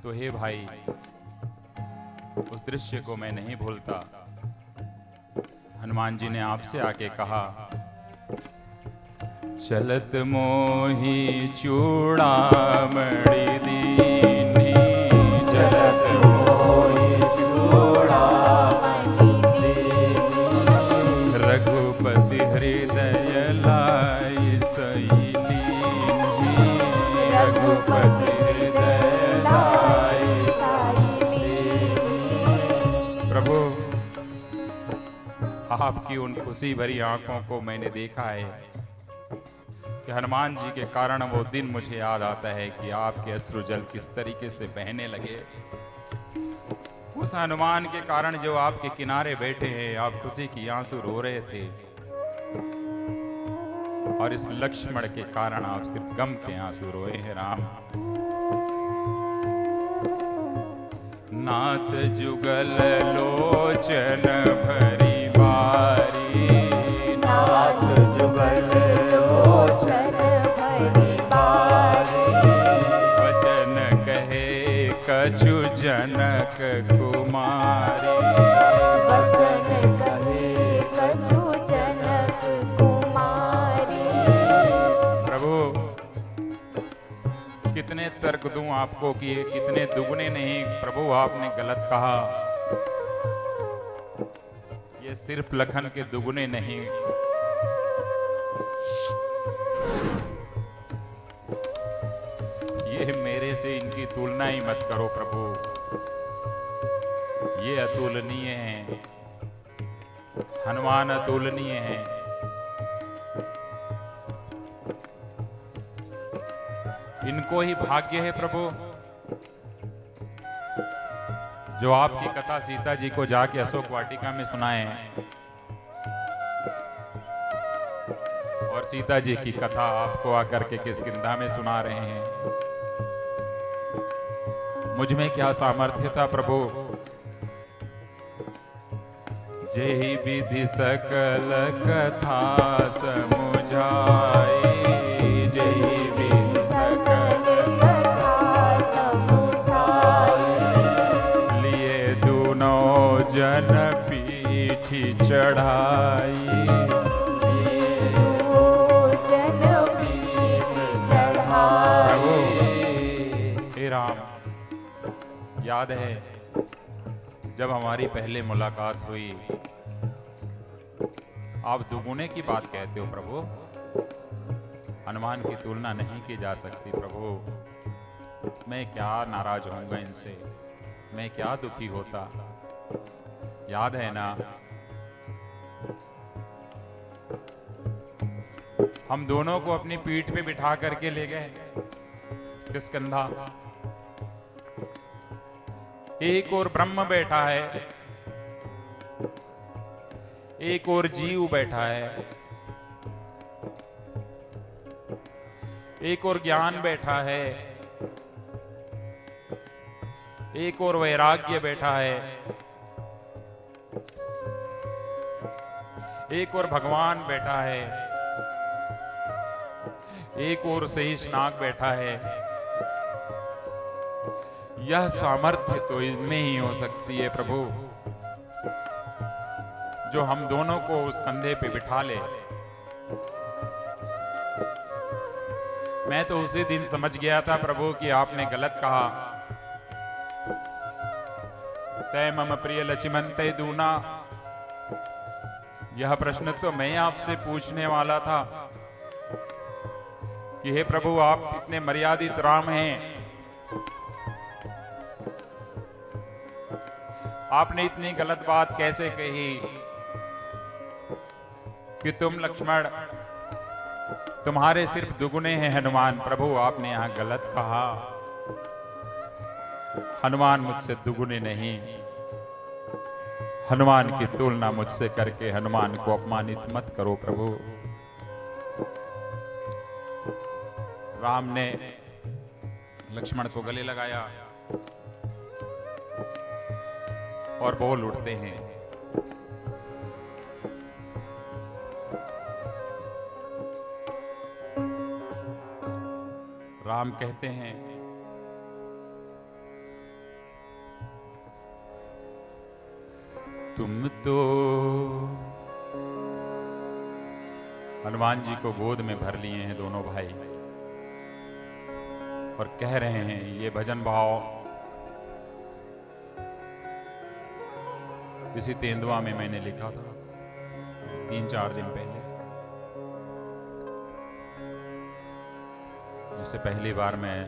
तो हे भाई, उस दृश्य को मैं नहीं भूलता। हनुमान जी ने आपसे आके कहा चलत मोही चूड़ामणि दीनी, चलत मोहि चूड़ामणि दीनी, रघुपति हृदय लाई सैली, रघुपति हृदय लाई सैली। प्रभु, आपकी उन खुशी भरी आंखों को मैंने देखा है कि हनुमान जी के कारण वो दिन मुझे याद आता है कि आपके अश्रु जल किस तरीके से बहने लगे। उस हनुमान के कारण जो आपके किनारे बैठे हैं, आप खुशी की आंसू रो रहे थे, और इस लक्ष्मण के कारण आप सिर्फ गम के आंसू रोए हैं। राम, नाथ जुगल लोचन भरी बारी, नाथ जुगल लोचन भरी बारी, वचन कहे कछु जनक कुमारी, वचन कहे कछु जनक कुमारी। प्रभु कितने तर्क दूं आपको कि ये कितने दुगने नहीं। प्रभु आपने गलत कहा, ये सिर्फ लखन के दुगने नहीं, ये मेरे से इनकी तुलना ही मत करो प्रभु, ये अतुलनीय हैं, हनुमान अतुलनीय हैं। इनको ही भाग्य है प्रभु जो आपकी कथा सीता जी को जाके अशोक वाटिका में सुनाए, और सीता जी की कथा आपको आकर के किष्किंधा में सुना रहे हैं। मुझ में क्या सामर्थ्य था प्रभु, जेहि विधि सकल कथा समुझाई, जेहि विधि सकल कथा समुझाई, लिए दोनों जन पीठी चढ़ाई, जन पीठ चढ़ाई। हे राम, याद है जब हमारी पहले मुलाकात हुई, आप दुगुने की बात कहते हो प्रभु, हनुमान की तुलना नहीं की जा सकती प्रभु। मैं क्या नाराज होऊंगा इनसे, मैं क्या दुखी होता। याद है ना, हम दोनों को अपनी पीठ पे बिठा करके ले गए किष्किंधा। एक और ब्रह्म बैठा है, एक और जीव बैठा है, एक और ज्ञान बैठा है, एक और वैराग्य बैठा है, एक और भगवान बैठा है, एक और शेषनाग बैठा है। यह सामर्थ्य तो इनमें ही हो सकती है प्रभु, जो हम दोनों को उस कंधे पे बिठा ले। मैं तो उसी दिन समझ गया था प्रभु कि आपने गलत कहा। तय मम प्रिय लक्ष्मणते दूना, यह प्रश्न तो मैं आपसे पूछने वाला था कि हे प्रभु, आप इतने मर्यादित राम हैं, आपने इतनी गलत बात कैसे कही कि तुम लक्ष्मण, तुम्हारे सिर्फ दुगुने हैं हनुमान। प्रभु आपने यहां गलत कहा, हनुमान मुझसे दुगुने नहीं। हनुमान की तुलना मुझसे करके हनुमान को अपमानित मत करो प्रभु। राम ने लक्ष्मण को गले लगाया और बोल उठते हैं, राम कहते हैं, तुम तो हनुमान जी को गोद में भर लिए हैं दोनों भाई और कह रहे हैं, ये भजन भाव इसी तेंदुआ में मैंने लिखा था 3-4 दिन पहले, जिसे पहली बार मैं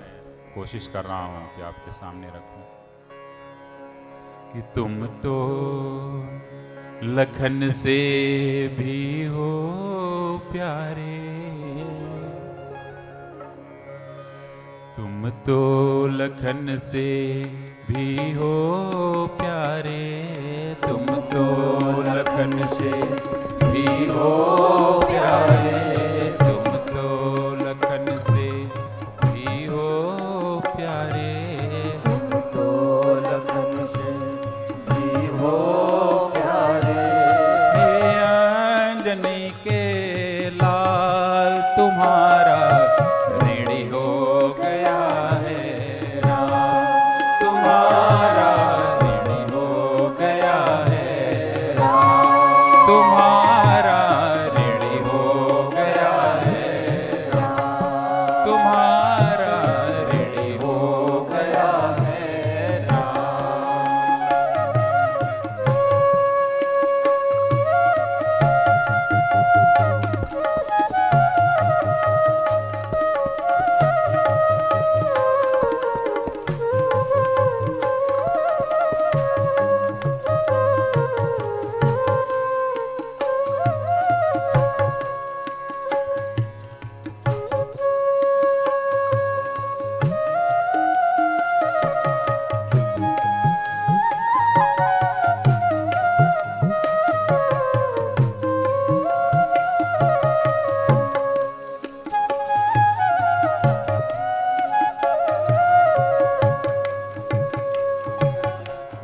कोशिश कर रहा हूं कि आपके सामने रखूं। कि तुम तो लखन से भी हो प्यारे, तुम तो लखन से भी हो प्यारे, तुम तो लखन से भी हो प्यारे, तुम तो लखन से भी हो प्यारे, तुम तो लखन से भी हो प्यारे। हे अंजनी के लाल तुम्हारा ऋणी हो गया है राम, तुम्हारा ऋणी हो गया है राम, तुम्हारा ऋणी हो गया है राम, तुम्हारा ऋणी हो गया है राम।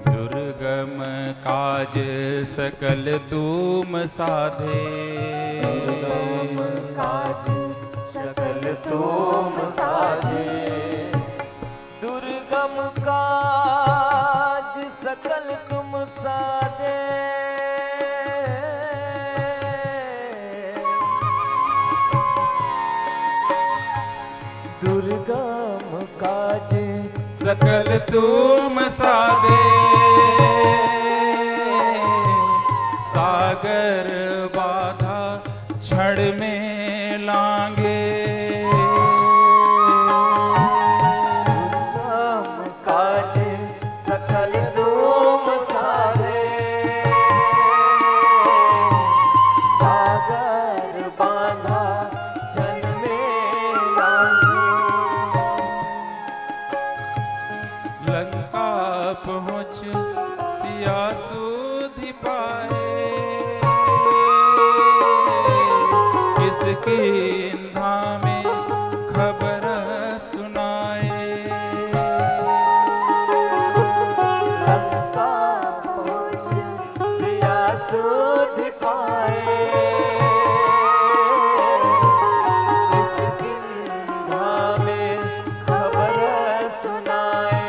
दुर्गम काज सकल तुम साधे, दुर्गम काज सकल तुम साधे, दुर्गम काज सकल तुम साधे, दुर्गम काज सकल तुम साधे, सागर बाधा क्षण में लांगे, दुर्गम काज सकल तुम साधे, सागर बांधा क्षण में लांघे, लंका पहुँच सिया सुधि पाए, किसकी इंधा में खबर सुनाए, लंका पहुँच सिया सुधि पाए, इस इंधा में खबर सुनाए,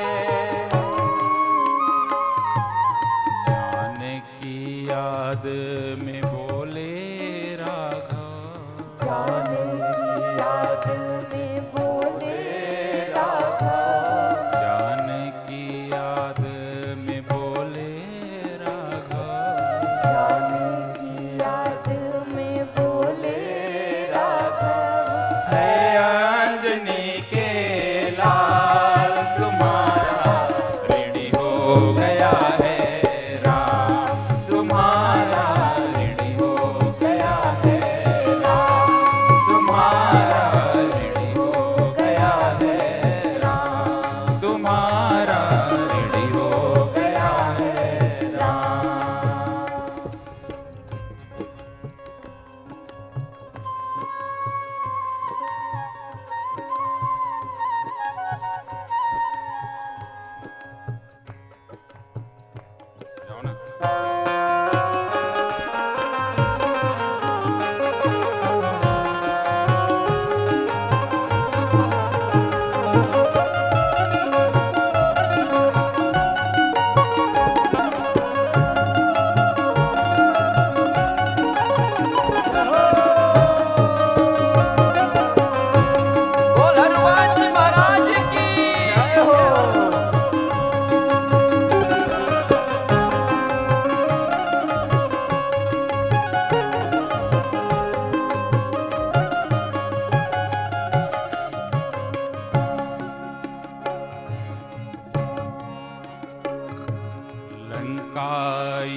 जानकी याद में बोले राघव, जानकी याद में बोले राघव, जानकी याद में बोले राघव, जानकी याद में बोले राघव, है अंजनी के लाल तुम्हारा ऋणी हो गया है राम, तुम्हारा ऋणी हो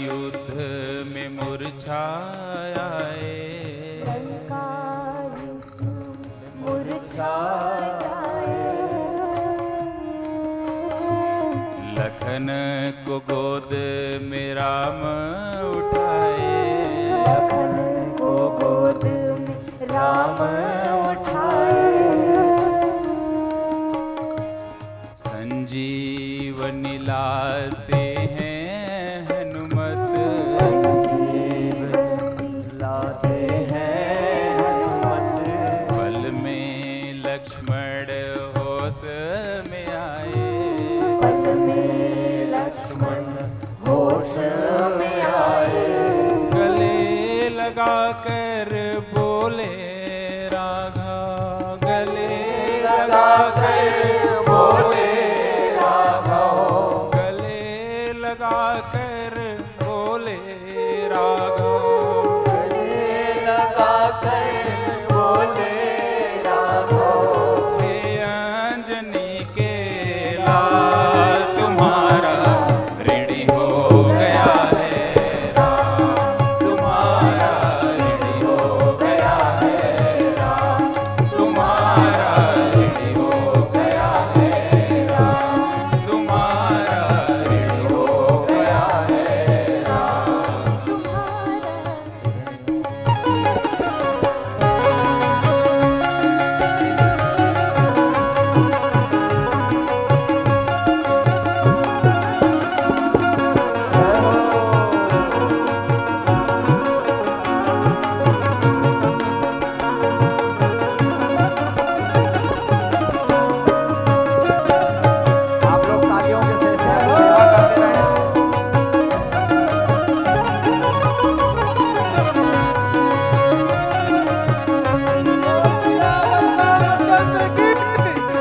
युद्ध में मुरझाए, लंका युद्ध मुरझा जाए। लखन को गोद में राम उठाए, लखन को गोद में राम उठाए। संजीवनी लाते हैं हनुमत, लाते हैं हनुमत, पल में लक्ष्मण होश में आए, पल में लक्ष्मण होश में आए। गले लगाकर बोले राघव, गले लगाकर बोले राघव, गले लगाकर बोले राघव, गले लगाकर बोले राघव। हे अंजनी के लाल तुम्हारा ऋणी हो गया है राम, तुम्हारा ऋणी हो गया है राम, तुम्हारा ऋणी हो गया है राम, तुम्हारा ऋणी हो गया है राम। आप लोग तालियों के से सेवा करते रहें।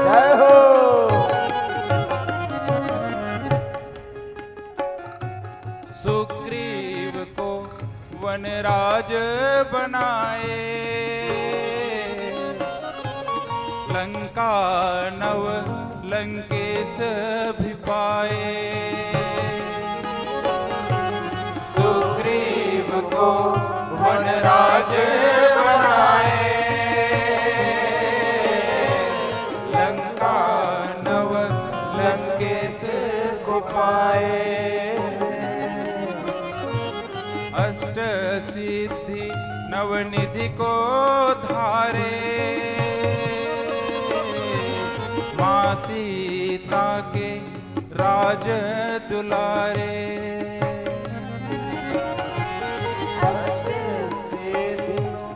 जय हो। सुग्रीव को वनराज बनाए, लंका नव लंकेश भी पाए, सुग्रीव को वनराज बनाए, लंका नव लंकेश को पाए, अष्ट सिद्धि नवनिधि को धारे, माँ सीता के राज दुलारे,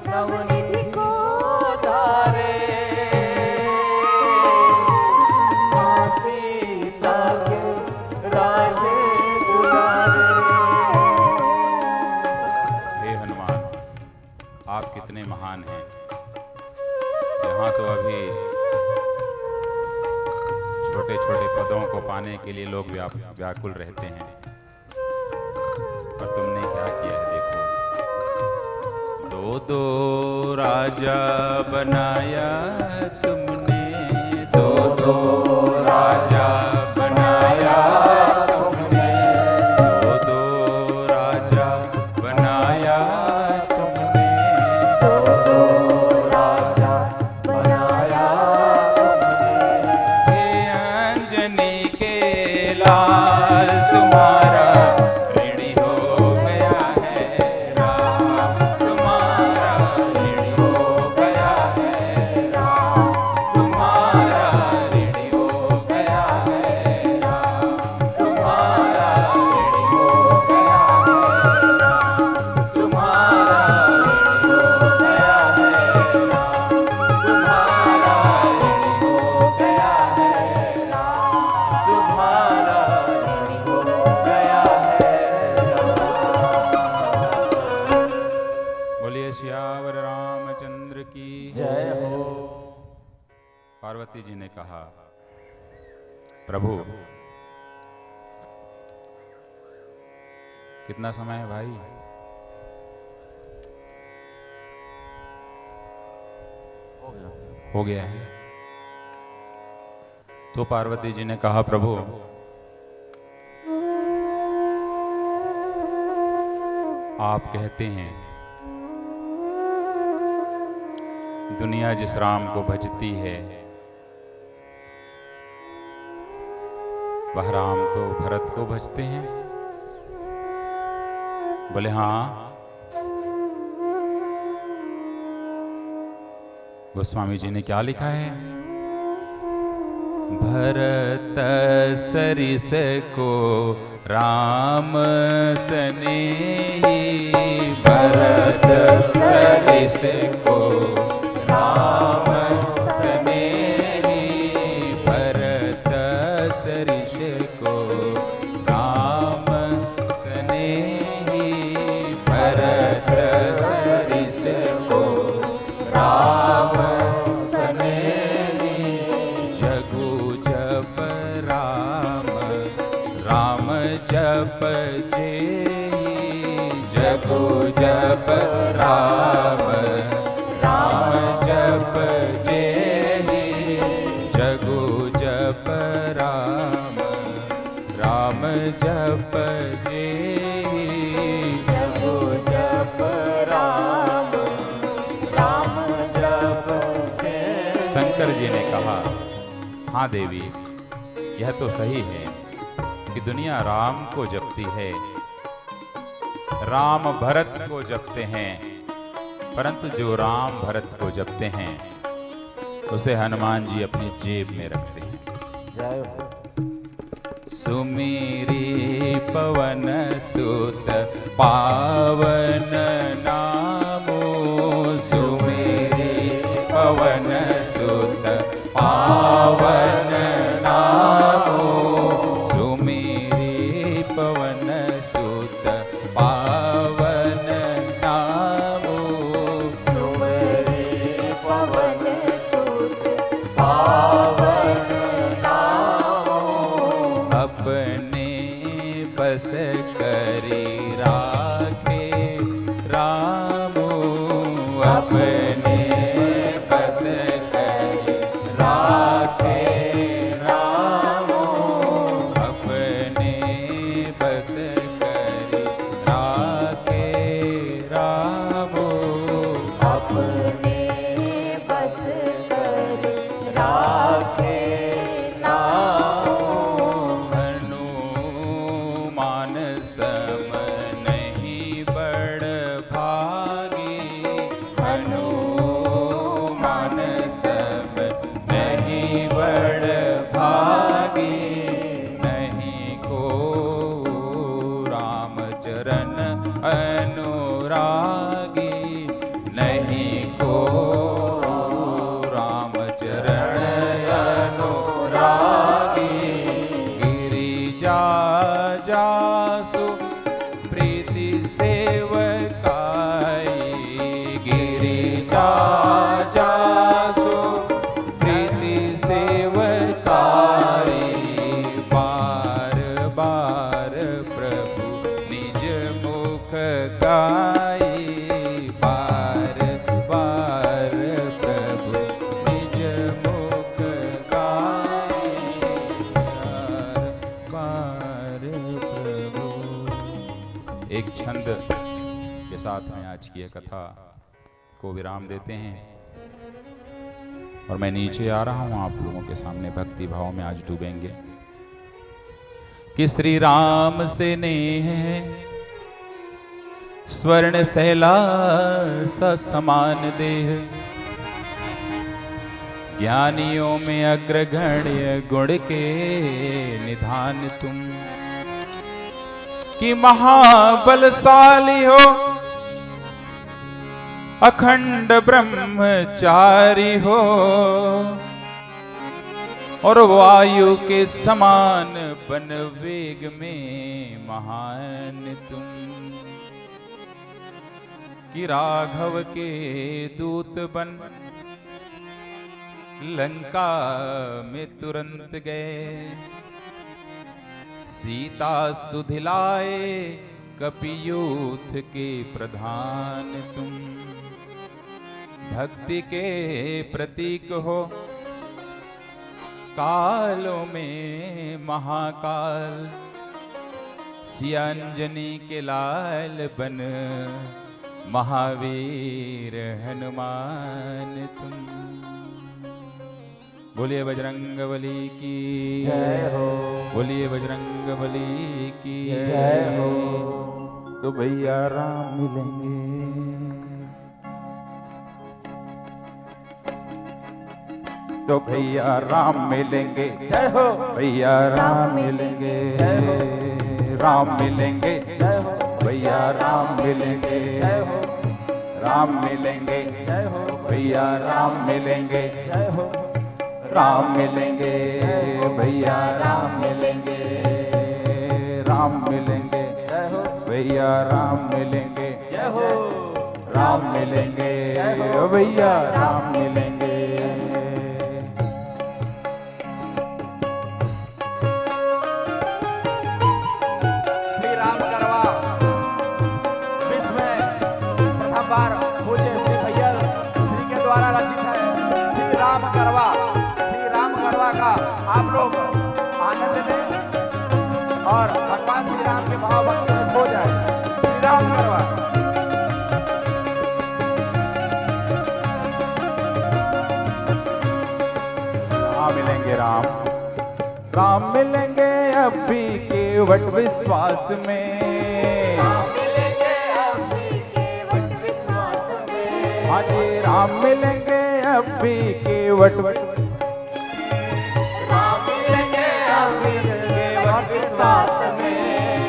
नवनिधि को धारे, माँ सीता के राज दुलारे। हे हनुमान, आप कितने महान हैं। यहाँ तो अभी छोटे छोटे पदों को पाने के लिए लोग व्याकुल रहते हैं, पर तुमने क्या किया है देखो। दो दो राजा बनाया तुमने, दो दो राजा बनाया तुमने, दो दो राजा बनाया तुमने, राजा बनाया हे अंजनी के लाल तुम्हारा ऋणी हो गया है राम, तुम्हारा ऋणी हो गया है राम, तुम्हारा ऋणी हो गया है राम, तुम्हारा ऋणी हो गया है राम, तुम्हारा ऋणी हो गया है राम, तुम्हारा ऋणी हो गया है राम, तुम्हारा ऋणी हो गया है राम। बोलिए सियावर रामचंद्र की जय हो। पार्वती जी ने कहा, प्रभु कितना समय है भाई? हो गया है। तो पार्वती जी ने कहा, प्रभु आप कहते हैं दुनिया जिस राम को भजती है वह राम तो भरत को भजते हैं। बोले हाँ। गोस्वामी जी ने क्या लिखा है? भरत सरिस को राम सनेही, भरत सरिस को राम सनेही, भरत सरिस को राम सनेही, भरत सरिस को राम सनेही, जगु जप राम राम जप जेहि, जगु जप राम राम जप जेहि, जगु जप राम राम जप जेहि, जगो जप राम राम जप जय। शंकर जी ने कहा हाँ देवी, यह तो सही है कि दुनिया राम को जपती है, राम भरत को जपते हैं, परंतु जो राम भरत को जपते हैं उसे हनुमान जी अपनी जेब में रखते हैं। जय हो। सुमेरी पवन सुत पावन नामो, सुमेरी पवन सुत पावन नामो, सुमेरी पवन सुत पावन नामो, सुमरे पवन सुत पावन नामो, अपने बस करी राखे रामो, अपने बस करी राखे रामो, अपने बस करी राखे रामो, अपने बस कर राखे नामो, हनुमान सम नहीं बड़ भागी, हनुमान सम नहीं बड़ भागी, नहीं को राम चरण अनुरागी, नहीं को राम चरण अनुरागी, गिरिजा जासु प्रीति सेवकाई, गिरिजा जासु प्रीति सेवकाई, बार बार प्रभु निज मुख गाई, बार बार प्रभु निज मुख गाई, बार प्रभु। एक छंद के साथ में आज की यह कथा को विराम देते हैं और मैं नीचे आ रहा हूं, आप लोगों के सामने भक्ति भाव में आज डूबेंगे कि श्री राम से नेह स्वर्ण सहला सा समान देह, ज्ञानियों में अग्रगण्य गुण के निधान तुम, कि महाबलशाली हो अखंड ब्रह्मचारी हो, और वायु के समान बन वेग में महान तुम, कि राघव के दूत बन लंका में तुरंत गए, सीता सुधिलाए कपियूथ के प्रधान तुम, भक्ति के प्रतीक हो कालों में महाकाल, सिया अंजनी के लाल बन महावीर हनुमान तुम। बोलिए बजरंग बली की जय हो। बोलिए बजरंग बली की जय हो। तो भैया राम मिलेंगे, तो भैया राम मिलेंगे, जय हो। भैया राम मिलेंगे, जय हो। राम मिलेंगे, जय हो। भैया राम मिलेंगे, जय हो। राम मिलेंगे, जय हो। भैया राम मिलेंगे, जय हो। राम मिलेंगे, भैया राम मिलेंगे, राम मिलेंगे, जय हो। भैया राम मिलेंगे, जय हो। राम मिलेंगे, भैया राम मिलेंगे। श्री राम गरबा विश्व में प्रथम बार पूज्य श्री भैया श्री के द्वारा रचित है। श्री राम गरबा का आप लोग आनंद लें और भगवान श्री राम के भाव भक्ति में खो जाए। श्री राम गरबा। राम मिलेंगे, राम राम मिलेंगे अभी केवट विश्वास में, हाँ जी राम मिलेंगे अभी केवट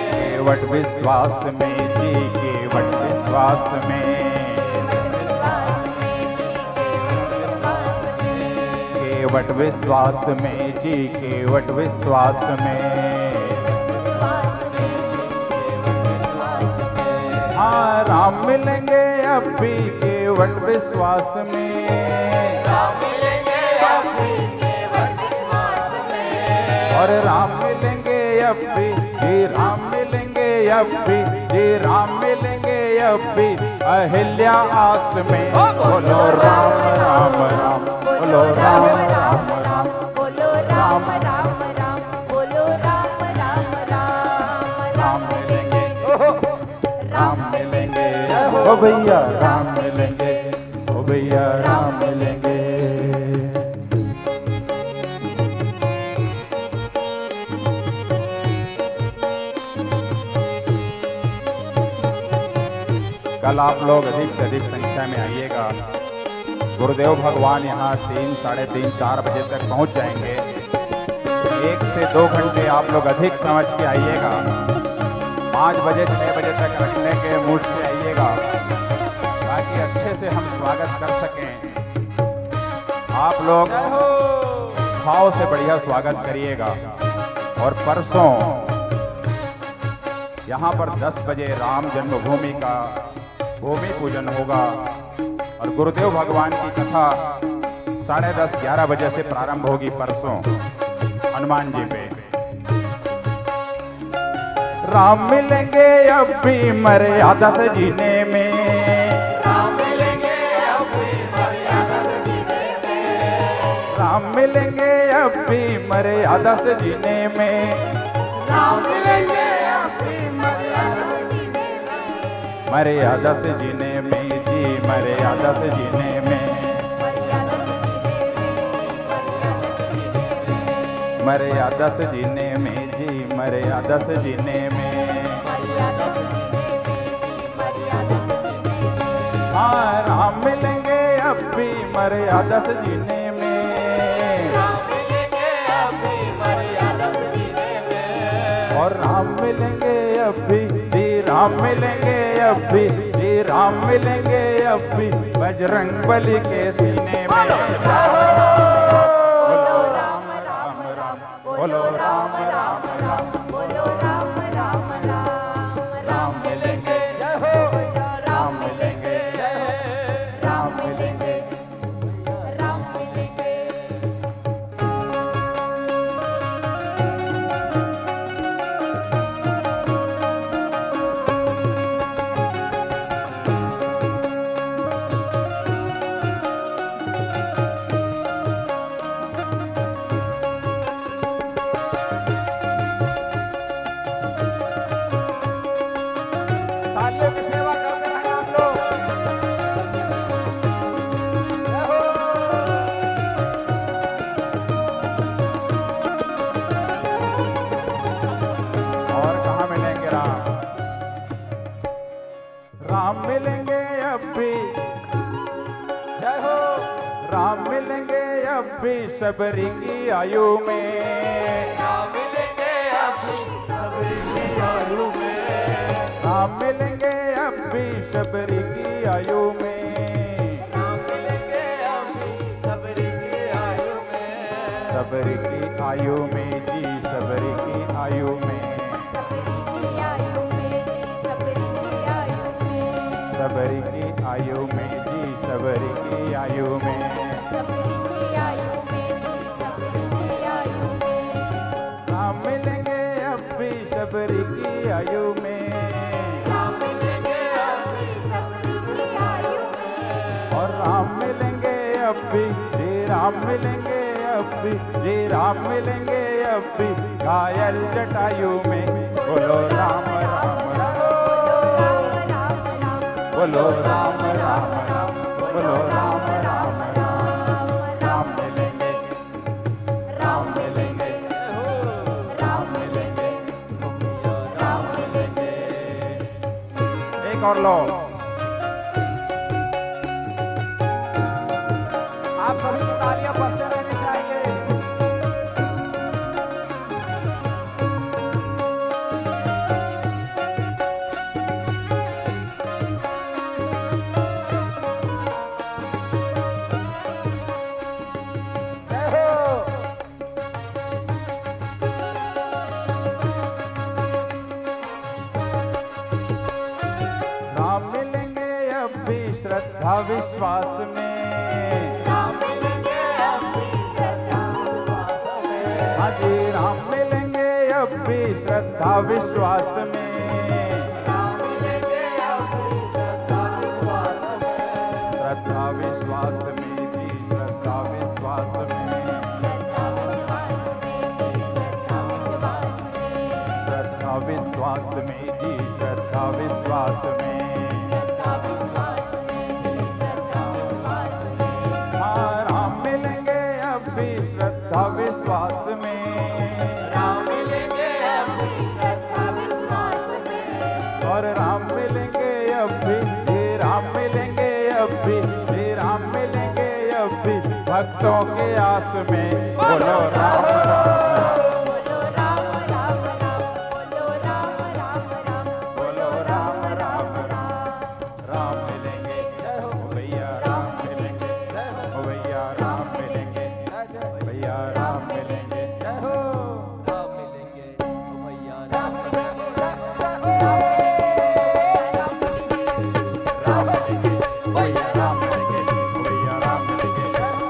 केवट विश्वास में जी, केवट विश्वास में, केवट विश्वास में जी, केवट विश्वास में। हाँ राम मिलेंगे अभी केवट विश्वास में, और राम मिलेंगे अभी जी, राम मिलेंगे अभी जी, राम मिलेंगे अभी अहिल्या आस में। बोलो राम राम राम, बोलो राम राम राम, बोलो राम राम राम, बोलो राम राम राम। राम मिलेंगे, राम मिलेंगे, ओ भैया राम मिलेंगे, ओ भैया राम मिलेंगे। कल आप लोग अधिक से अधिक संख्या में आइएगा। गुरुदेव भगवान यहाँ 3, साढ़े 3, 4 बजे तक पहुँच जाएंगे। 1 से 2 घंटे आप लोग अधिक समझ के आइएगा। 5 बजे 6 बजे तक रखने के मूड से आइएगा, ताकि अच्छे से हम स्वागत कर सकें। आप लोग भाव से बढ़िया स्वागत करिएगा। और परसों यहाँ पर 10 बजे राम जन्मभूमि का भूमि पूजन होगा, और गुरुदेव भगवान की कथा 10:30, 11 बजे से प्रारंभ होगी परसों हनुमान जी पे। राम मिलेंगे अभी मर्यादा से जीने में, राम मिलेंगे अभी मर्यादा से जीने में, राम मिलेंगे अभी मर्यादा से जीने में, राम मिलेंगे अभी मर्यादा से जीने में, मर्यादा से जीने में जी, मर्यादा से जीने में, मर्यादा से जीने में जी, मर्यादा से जीने में। हाँ राम मिलेंगे अभी मर्यादा से जीने में, राम मिलेंगे अभी मर्यादा से जीने में, और राम मिलेंगे अभी जी, राम मिलेंगे अभी जी, राम मिलेंगे अभी बजरंग बली के सीने में। बोलो राम राम राम, बोलो राम राम राम, बोलो राम राम राम। राम मिलेंगे, जय हो। राम मिलेंगे, राम मिलेंगे, राम मिलेंगे। राम मिलेंगे अब भी, जय हो राम मिलेंगे अब भी सबरी की आयु में, राम मिलेंगे अब सबरी की आयु में, राम मिलेंगे अब भी सबरी की आयु में, राम मिलेंगे अब सबरी की आयु में, सबरी की आयु में जी, सबरी की आयु में, सबरी की आयु में सबरी की आयु में सबरी की आयु में जी, सबरी की आयु में, सबरी की आयु में सबरी की आयु में राम मिलेंगे अब भी सबरी की आयु में, राम मिलेंगे अब सबरी की आयु में और राम मिलेंगे अब भी, जी राम मिलेंगे अब भी, जी राम मिलेंगे अब भी घायल जटायु में, बोलो राम राम राम, बोलो राम राम राम बोलो राम राम राम, बोलो राम राम राम, राम मिलेंगे, राम मिलेंगे राम मिलेंगे राम मिलेंगे एक और लो, आप सभी की तालियां बजते रहनी चाहिए। जय हो राम मिलेंगे अब भी श्रद्धा विश्वास में, राम मिलेंगे अपनी श्रद्धा विश्वास में हाँ जी राम मिलेंगे अब भी श्रद्धा विश्वास में, राम मिलेंगे अपनी श्रद्धा विश्वास में श्रद्धा विश्वास में जी, श्रद्धा विश्वास में, श्रद्धा विश्वास में श्रद्धा विश्वास में श्रद्धा विश्वास में, श्रद्धा विश्वास में हाँ राम मिलेंगे अब भी श्रद्धा विश्वास में, राम मिलेंगे अपनी श्रद्धा विश्वास में और राम मिलेंगे अब भी, जी राम मिलेंगे अब भी, जी राम मिलेंगे अब भी भक्तों के आस में, बोलो राम राम बोलो राम राम राम बोलो राम राम राम बोलो राम राम राम, राम मिलेंगे जय हो भैया, राम मिलेंगे जय हो भैया, राम मिलेंगे भैया, राम मिलेंगे जय हो, राम मिलेंगे ओ भैया, राम मिलेंगे राम मिलेंगे राम मिलेंगे भैया, राम मिलेंगे भैया, राम मिलेंगे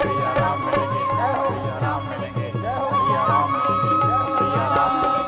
भैया, राम मिलेंगे भैया, राम मिलेंगे जय हो भैया, राम मिलेंगे भैया, राम मिलेंगे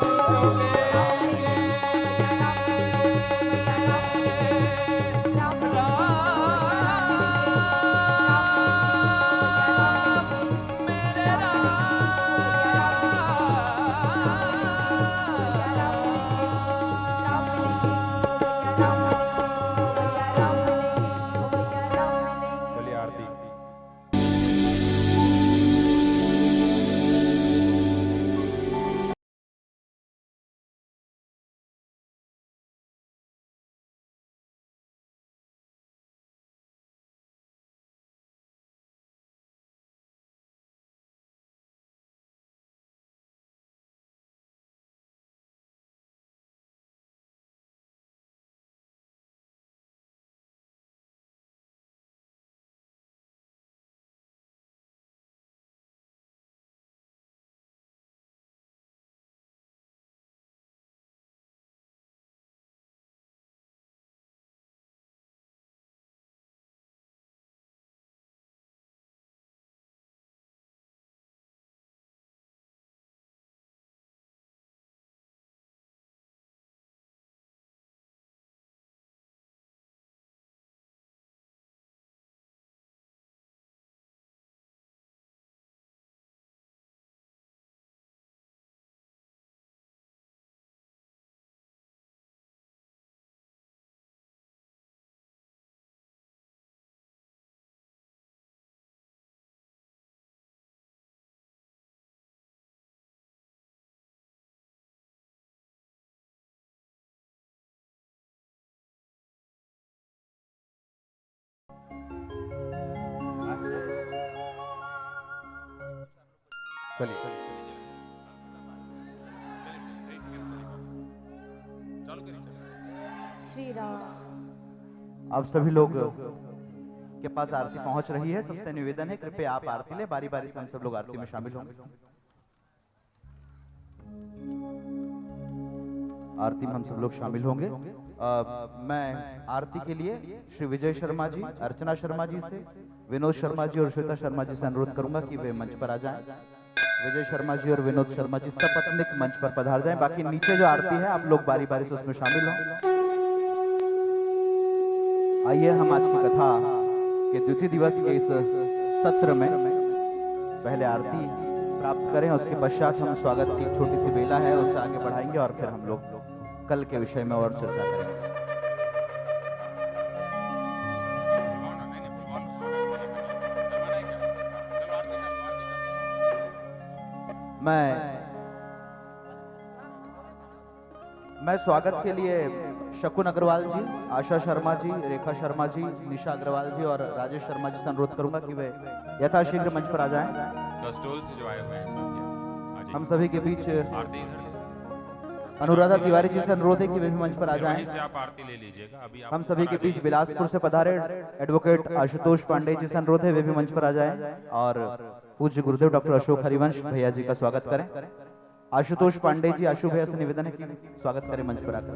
चलिए श्री राम। अब सभी लोग के पास आरती पहुंच रही है। सबसे निवेदन है कृपया आप आरती ले, बारी बारी से हम सब लोग आरती में शामिल होंगे। आरती में हम सब लोग शामिल होंगे। मैं आरती के लिए श्री विजय शर्मा जी, अर्चना शर्मा जी से, विनोद शर्मा जी और श्वेता शर्मा जी से अनुरोध करूंगा कि वे मंच पर आ जाएं। विजय शर्मा जी और विनोद शर्मा जी सपत्नीक मंच पर पधार जाएं। बाकी नीचे जो आरती है आप लोग बारी बारी से उसमें शामिल हों। आइए हम आज की कथा के द्वितीय दिवस के इस सत्र में पहले आरती प्राप्त करें, उसके पश्चात हम स्वागत की छोटी सी बेला है उसे आगे बढ़ाएंगे और फिर हम लोग कल के विषय में और चर्चा करेंगे। मैं स्वागत के लिए शकुन अग्रवाल जी, आशा शर्मा जी, रेखा शर्मा जी, निशा अग्रवाल जी और राजेश शर्मा जी से अनुरोध करूंगा कि वे यथाशीघ्र मंच पर आ जाएं। कस्टोल से जो आए हुए हैं साथी, हम सभी के बीच आरती इधर ले। अनुराधा तिवारी जी से अनुरोध है कि वे भी मंच पर आ जाएं। वहीं से आप आरती ले लीजिएगा। अभी आप हम सभी के बीच बिलासपुर से पधारे एडवोकेट आशुतोष पांडे जी से अनुरोध है वे भी मंच पर आ जाएं और पूज्य गुरुदेव डॉक्टर अशोक हरिवंश भैया जी का स्वागत करें। आशुतोष पांडे जी, आशु भैया से निवेदन है कि स्वागत करें मंच पर आकर।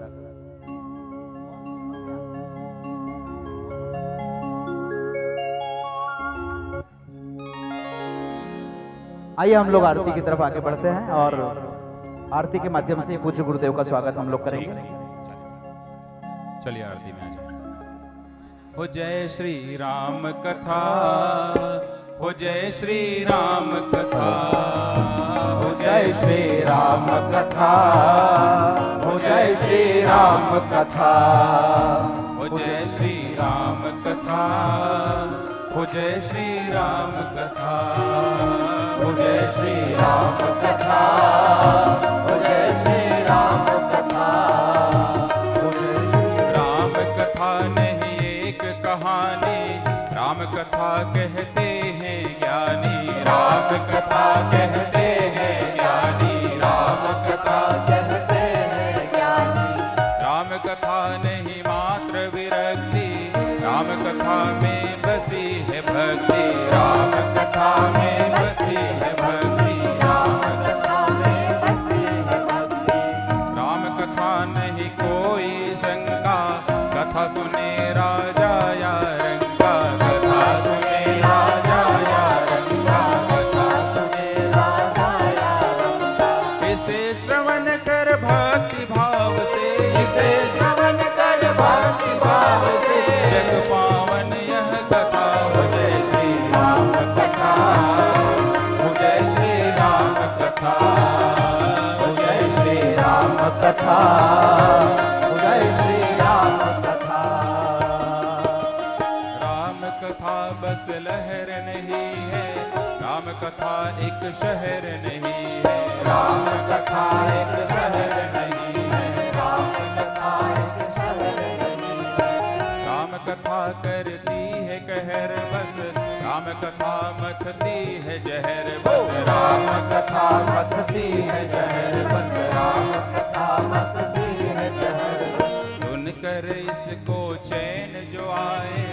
आइए हम लोग आरती की तरफ आगे बढ़ते हैं और आरती के माध्यम से पूज्य गुरुदेव का स्वागत हम लोग करेंगे। चलिए आरती में आ जाए। हो जय श्री राम कथा, हो जय श्री राम कथा, हो जय श्री राम कथा, हो जय श्री राम कथा, हो जय श्री राम कथा, हो जय श्री राम कथा, हो जय श्री राम कथा, हो जय श्री राम कथा, हो जय श्री राम कथा नहीं एक कहानी, राम कथा कहते हैं ज्ञानी, राम कथा कहते हैं ज्ञानी, राम कथा कहते हैं ज्ञानी, राम कथा नहीं मात्र विरक्ति, राम कथा में बसी है भक्ति, राम कथा में बसी है भक्ति, राम कथा में बसी है भक्ति, राम कथा नहीं कोई शंका, कथा सुने राजा या रंका, कथा सुने राजा या रंका, कथा सुने राजा या रंका, इसे श्रवण कर भक्ति भाव से, इसे श्रवण कर भक्ति भाव से, जग पावन यह कथा, हो जय श्री राम कथा, हो जय श्री राम कथा, हो जय श्री राम कथा, हो जय श्री राम कथा। राम कथा बस लहर नहीं है, राम कथा एक शहर नहीं है, राम कथा एक शहर नहीं है, राम कथा एक शहर नहीं है, राम कथा करती है कहर बस, राम कथा मथती है जहर बस, राम कथा मथती है जहर बस, राम कथा मथती है जहर बस, सुनकर इसको चैन जो आए,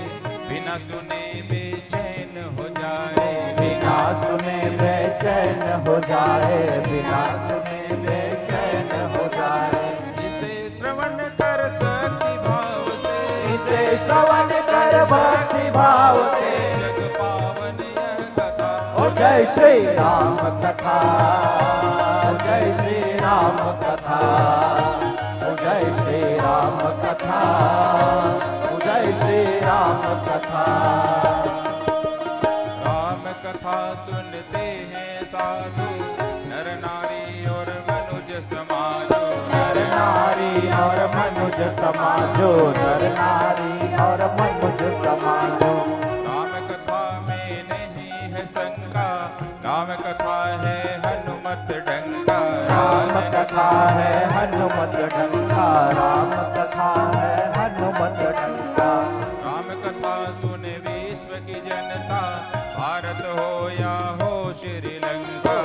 बिना सुने बेचैन हो जाए, बिना सुने बेचैन हो जाए, बिना सुने बेचैन हो जाए, इसे श्रवण कर भक्ति भाव से, इसे श्रवण कर भक्ति भाव से, जग पावन यह कथा, हो जय श्री राम कथा, हो जय श्री राम कथा, हो जय श्री राम कथा, हो जय श्री राम कथा। राम कथा सुनते हैं साधु, नर नारी और मनुज समाजो, नर नारी और मनुज समाजो, नर नारी और मनुज समाजो, राम कथा में नहीं है शंका, राम कथा है हनुमत डंका, राम कथा है हनुमत डंका, राम कथा है हनुमत डंका, राम कथा सुने विश्व की जनता, भारत हो या हो श्रीलंका,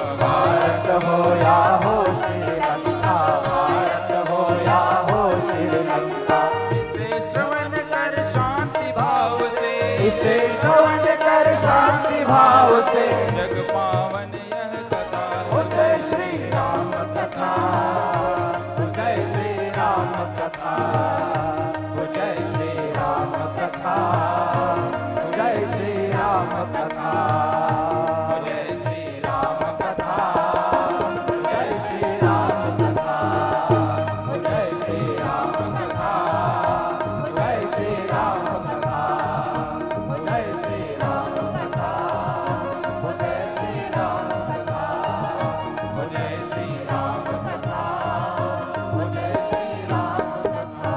इसे श्रवण कर शांति भाव से जग पावन यह कथा हो जय श्री राम कथा, हो जय श्री राम कथा, हो जय श्री राम कथा, हो जय श्री राम कथा, हो जय श्री राम कथा, हो जय श्री राम कथा, हो जय श्री राम कथा, हो जय श्री राम कथा, हो जय श्री राम कथा, हो जय श्री राम कथा, हो जय श्री राम कथा, हो जय श्री राम कथा।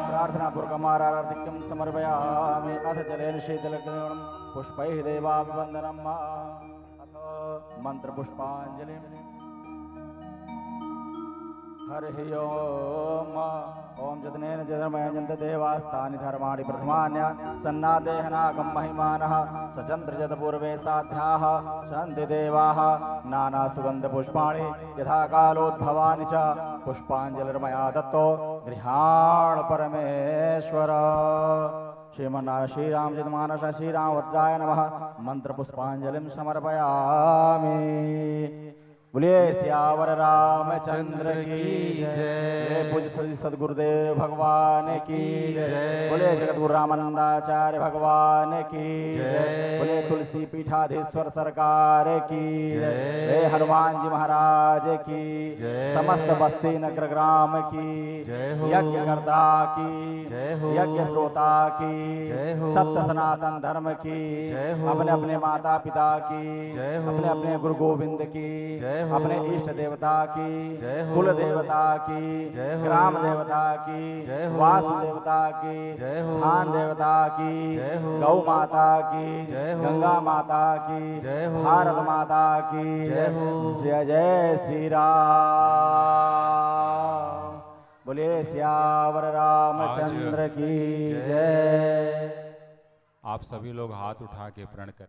प्रार्थनापूर्वकमाराधिक्यं समर्पयामि अथ जलेन शीतलग्रेणं पुष्पैः देवाभिवन्दनम् अथ मन्त्रपुष्पाञ्जलिम्। हरिः ओम ओम जतनेन जतमयजन्त देवास्तानि धर्माणि प्रथमान्य सन्नादेहनाकं महिमानः सचन्द्रजत पूर्वे साध्याः सन्ति देवाः नानासुगन्धपुष्पाणि यथा कालोद्भवानि च पुष्पाञ्जलिर्मया दत्तो गृहाण परमेश्वर। श्रीमन्नारायण श्रीरामचन्द्रमानस श्रीरामभद्राय नमः। मंत्रपुष्पाञ्जलिं समर्पयामि। बोलिए सियावर रामचंद्र की जय। पूज्य श्री सद्गुरुदेव भगवान की जय। बोले जगतगुरु रामानंदाचार्य भगवान की जय। बोले तुलसी पीठाधीश्वर सरकार की जय। हे हनुमान जी महाराज की जय। समस्त बस्ती नगर ग्राम की जय। यज्ञ कर्ता की जय। यज्ञ श्रोता की जय। सत्य सनातन धर्म की जय। अपने अपने माता पिता की जय। अपने अपने गुरु गोविंद की जय। अपने इष्ट देवता की जय। कुल देवता की जय। ग्राम देवता की जय। वास्तु देवता की जय। स्थान देवता की जय। गौ माता की जय। गंगा माता की जय। भारत माता की जय। जय जय श्री राम। बोलिए सियावर रामचंद्र की जय। आप सभी लोग हाथ उठा के प्रण करें।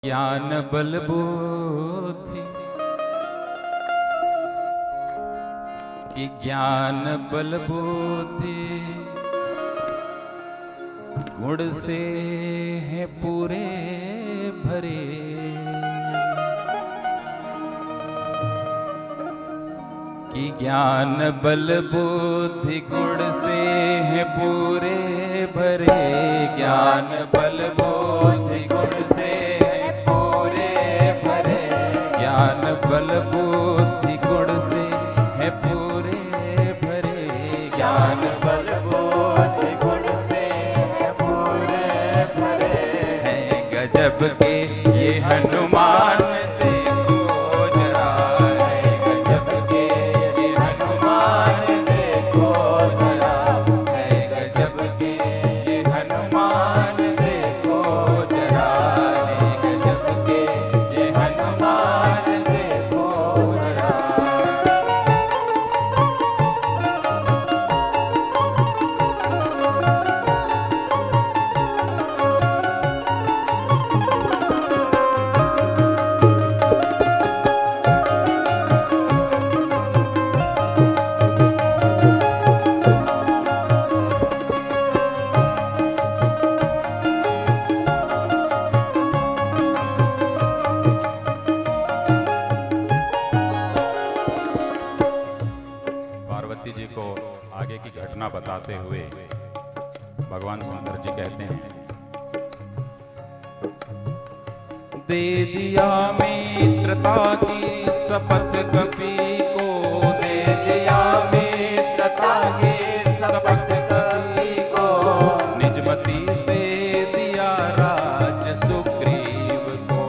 ज्ञान बल बुद्धि कि ज्ञान बल बुद्धि गुण से है पूरे भरे। कि ज्ञान बल बुद्धि गुण से है पूरे भरे। ज्ञान बल बुद्धि गुण से है पूरे भरे। ज्ञान बल बुद्धि गुण से है पूरे भरे। ज्ञान बल बुद्धि गुण से है पूरे भरे। है गजब के ये हनुमान देखो जरा। है गजब के ये हनुमान देखो जरा। है गजब के ये हनुमान देखो जरा। है गजब के ये हनुमान देखो जरा। पार्वती जी को आगे की घटना बताते हुए भगवान शंकर जी कहते हैं, दे दिया मित्रता की शपथ कपि को। दे दिया मित्रता की शपथ कपि को। निजमति से दिया राज सुग्रीव को।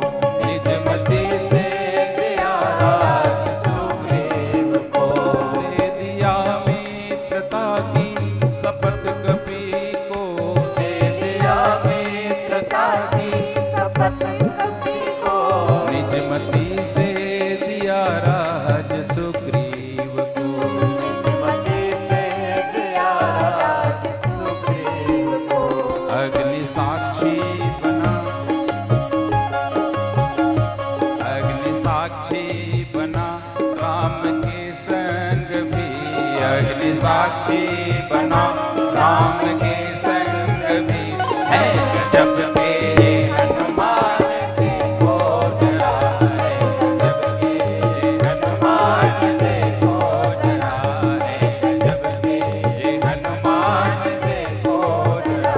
निजमति से दिया राज सुग्रीव को। दे दिया मित्रता की शपथ कपि को। दे दिया मित्रता की शपथ कपि को। निजमति से दिया राज सुग्रीव को। निजमति से दिया राज सुग्रीव को। अग्नि साक्षी बना। अग्नि साक्षी बना राम के संग भी। अग्नि साक्षी बना राम के संग भी। है गजब के ये हनुमान देखो जरा। है गजब के ये हनुमान देखो जरा। है गजब के ये हनुमान देखो जरा।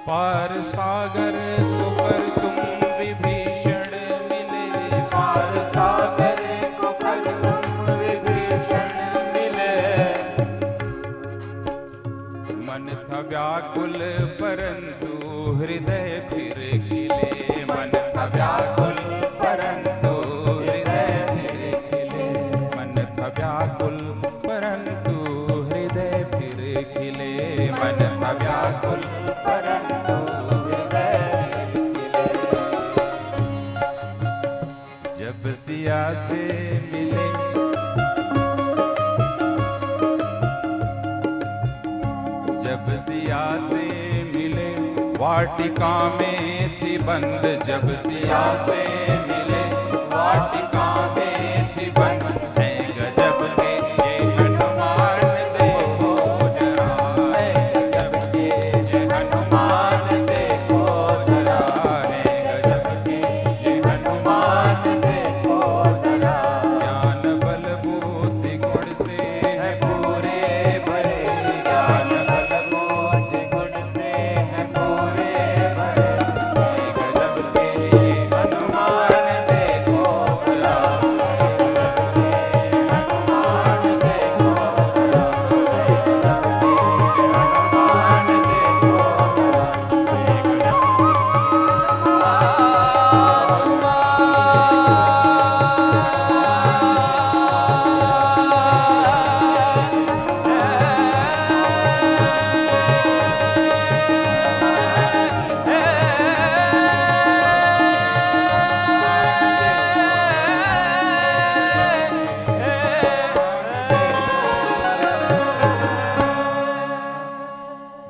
पार सागर को पर तुम विभीषण मिले। पार सागर को पर तुम विभीषण मिले। मन था व्याकुल परंतु हृदय फिर खिले। मन था व्याकुल परंतु हृदय फिर खिले। मन था व्याकुल परंतु हृदय फिर खिले। मन था व्याकुल परंतु हृदय फिर खिले। जब सिया से मिले। जब सिया से मिले वाटिका में थी बंद। जब सिया से मिले वाटिका